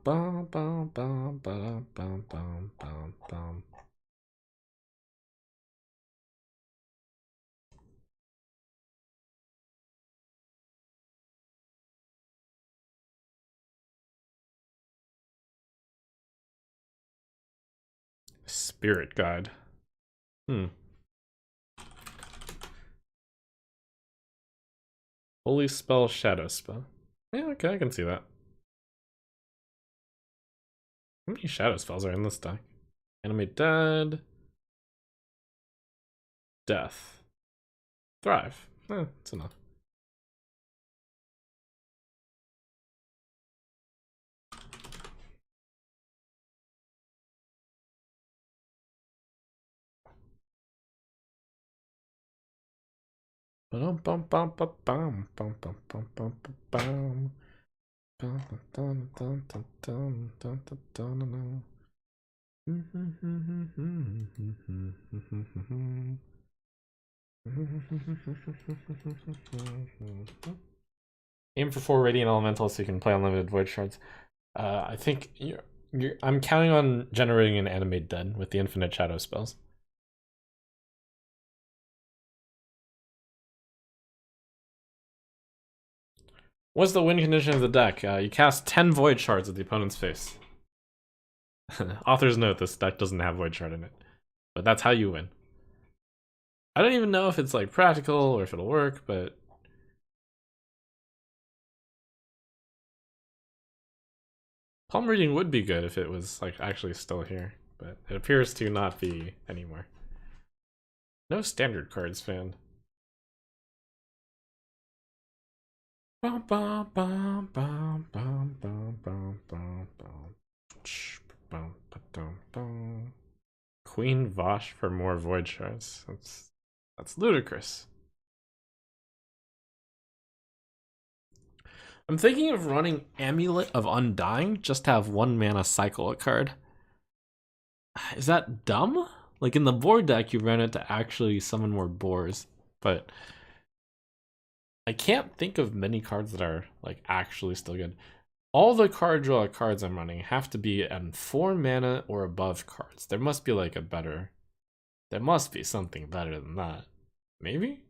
bum bum bum bum bum bum bum. Spirit Guide. Holy Spell, Shadow Spell. Yeah, okay, I can see that. How many Shadow Spells are in this deck? Animate Dead. Death. Thrive. That's enough. Bum bum bum bum bum bum bum bum bum bum. Aim for 4 Radiant Elementals so you can play unlimited Void Shards. I think I'm counting on generating an Animate Dead with the infinite Shadow spells. What's the win condition of the deck? You cast 10 Void Shards at the opponent's face. Author's note, this deck doesn't have Void Shard in it. But that's how you win. I don't even know if it's like practical or if it'll work, but palm reading would be good if it was like actually still here, but it appears to not be anymore. No standard cards found. Bum, bum, bum, bum, bum, bum, bum, bum, bum. Bum, ba-dum, bum. Queen Vosh for more Void Shards. That's ludicrous. I'm thinking of running Amulet of Undying just to have 1 mana cycle a card. Is that dumb? Like in the board deck, you run it to actually summon more boars, but I can't think of many cards that are like actually still good. All the card draw cards I'm running have to be on 4 mana or above cards. There must be like there must be something better than that. Maybe?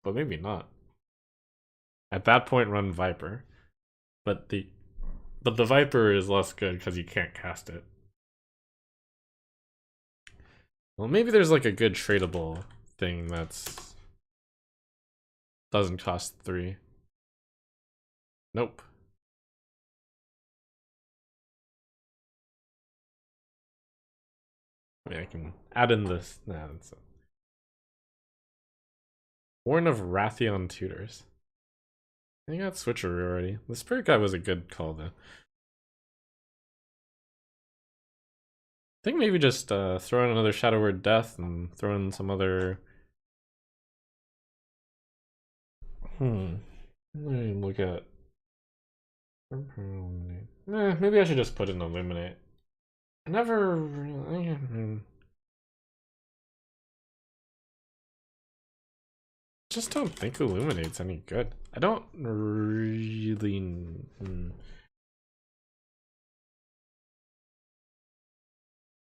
But maybe not. At that point, run Viper. But the Viper is less good because you can't cast it. Well, maybe there's like a good tradable thing that's doesn't cost 3. Nope. I mean, I can add in this. Nah, that's it. Warren of Rathion Tutors. I got Switcheroo already. The Spirit Guy was a good call, though. I think maybe just throw in another Shadow Word Death and throw in some other... Let me look at... maybe I should just put in Illuminate. I never... just don't think Illuminate's any good. I don't really...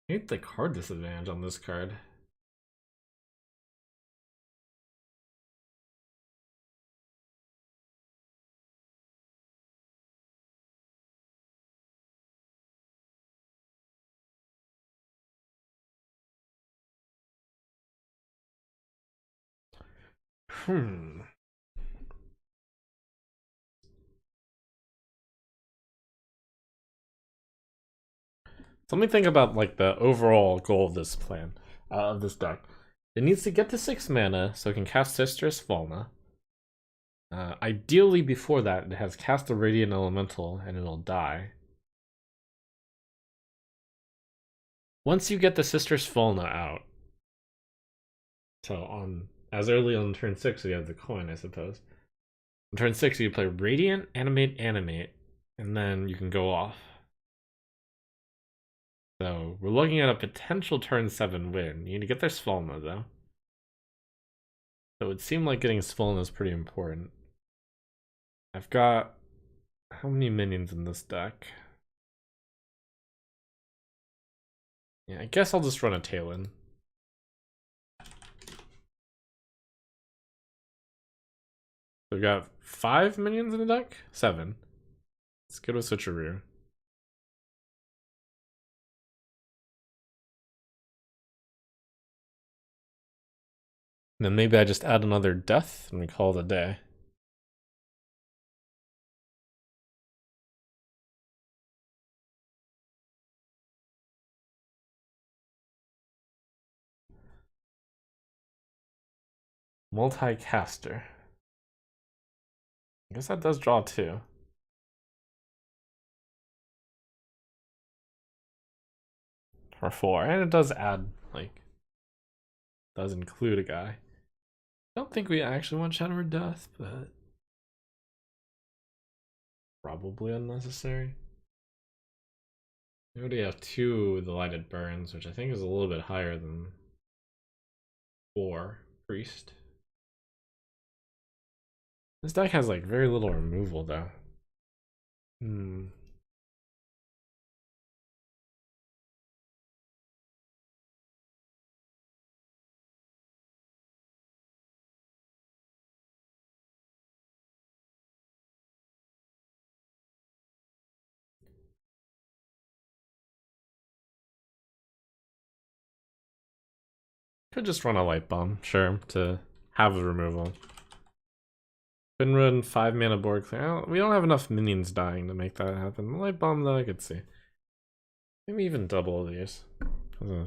I hate the card disadvantage on this card. So let me think about like the overall goal of this plan, of this deck. It needs to get to 6 mana so it can cast Sistress Volna. Ideally, before that, it has cast a Radiant Elemental and it'll die. Once you get the Sister's Falna out, so on as early on turn 6, you have the coin, I suppose. On turn 6, you play Radiant, Animate, Animate, and then you can go off. So we're looking at a potential turn 7 win. You need to get their Svalna, though. So it would seem like getting Svalna is pretty important. I've got... how many minions in this deck? Yeah, I guess I'll just run a Talon. We've got 5 minions in the deck? 7. Let's go to a switcheroo. And then maybe I just add another death and we call it a day. Multi-caster. I guess that does draw 2. Or 4. And it does add, like, does include a guy. I don't think we actually want Shadow or Death, but probably unnecessary. We already have 2 the Lighted Burns, which I think is a little bit higher than 4 Priest. This deck has like very little removal though. Could just run a Light Bomb, sure, to have the removal. Couldn't run 5 mana board clear. We don't have enough minions dying to make that happen. Light Bomb though, I could see. Maybe even double these. Yeah,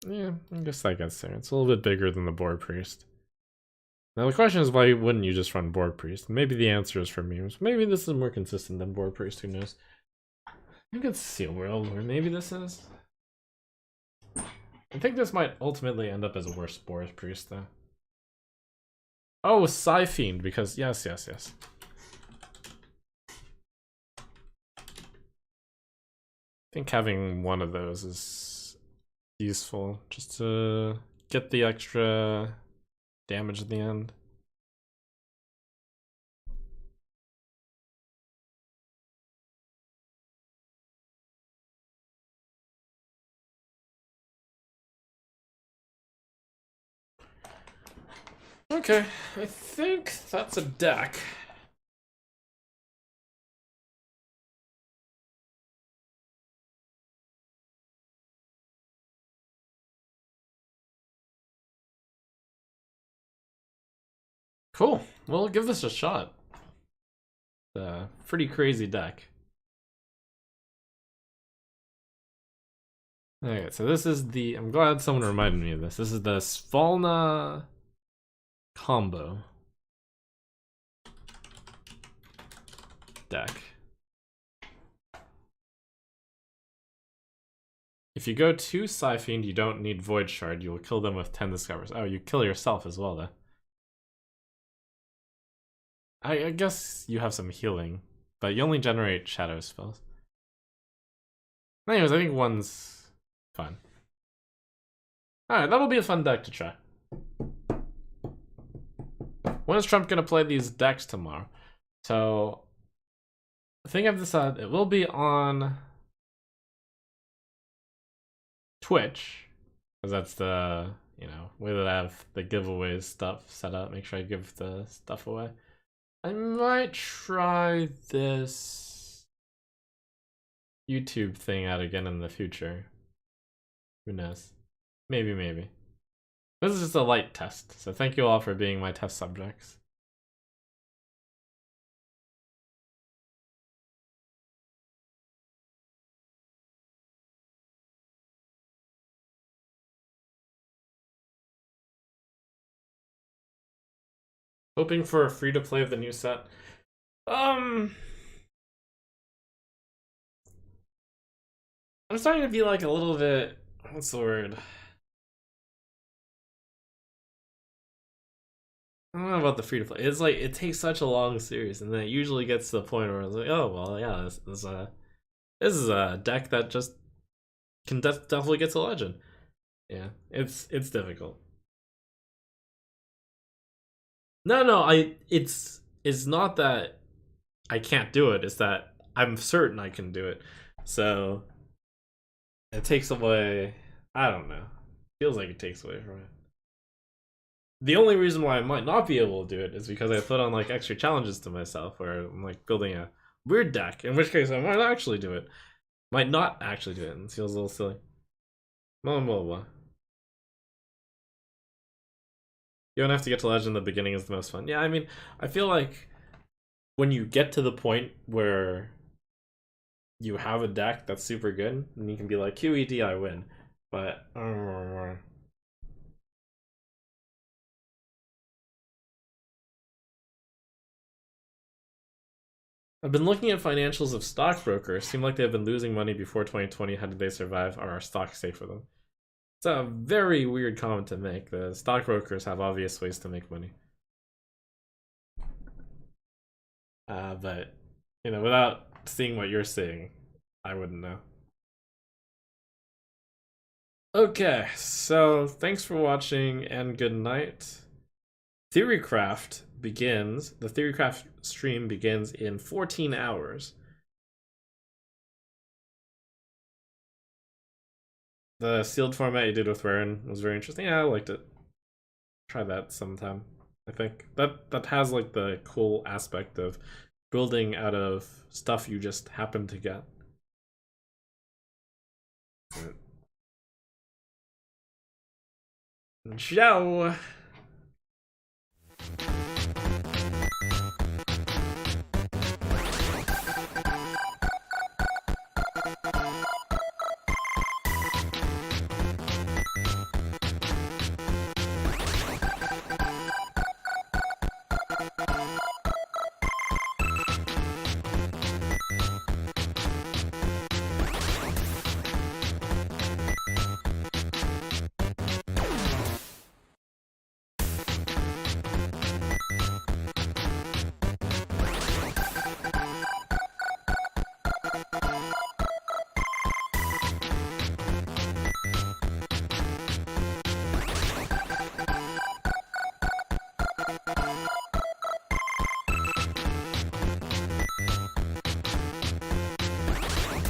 I guess that gets there. It's a little bit bigger than the Board Priest. Now the question is, why wouldn't you just run Board Priest? Maybe the answer is from memes. Maybe this is more consistent than Board Priest, who knows? I think it's Seal World, or maybe this is. I think this might ultimately end up as a worse Board Priest, though. Oh, Psyfiend, because yes. I think having one of those is useful, just to get the extra damage at the end. Okay, I think that's a deck. Cool. Well, give this a shot. Pretty crazy deck. Okay, so this is the... I'm glad someone reminded me of this. This is the Svalna combo deck. If you go to Psyfiend, you don't need Void Shard. You will kill them with 10 Discovers. Oh, you kill yourself as well, though. I guess you have some healing, but you only generate shadow spells. Anyways, I think one's fine. Alright, that'll be a fun deck to try. When is Trump gonna play these decks tomorrow? So, I think I've decided it will be on Twitch, because that's the, way that I have the giveaways stuff set up. Make sure I give the stuff away. I might try this YouTube thing out again in the future. Who knows? Maybe. This is just a light test, so thank you all for being my test subjects. Hoping for a free to play of the new set. I'm starting to be like a little bit. What's the word? I don't know about the free to play. It's like it takes such a long series, and then it usually gets to the point where it's like, oh well, yeah, this is a deck that just can definitely get to legend. Yeah, it's difficult. No, it's not that I can't do it. It's that I'm certain I can do it. So it takes away. I don't know. Feels like it takes away from it. The only reason why I might not be able to do it is because I put on like extra challenges to myself, where I'm like building a weird deck. In which case, I might actually do it. Might not actually do it, and it feels a little silly. Blah blah blah. You don't have to get to legend. The beginning is the most fun. Yeah, I mean, I feel like when you get to the point where you have a deck that's super good, and you can be like QED, I win. But I've been looking at financials of stockbrokers. Seem like they've been losing money before 2020. How did they survive? Are our stocks safe for them? It's a very weird comment to make. The stockbrokers have obvious ways to make money. But you know, without seeing what you're seeing, I wouldn't know. Okay, so thanks for watching and good night. Theorycraft begins. The Theorycraft stream begins in 14 hours. The sealed format you did with Raren was very interesting. Yeah, I liked it. Try that sometime. I think that has like the cool aspect of building out of stuff you just happen to get. Ciao.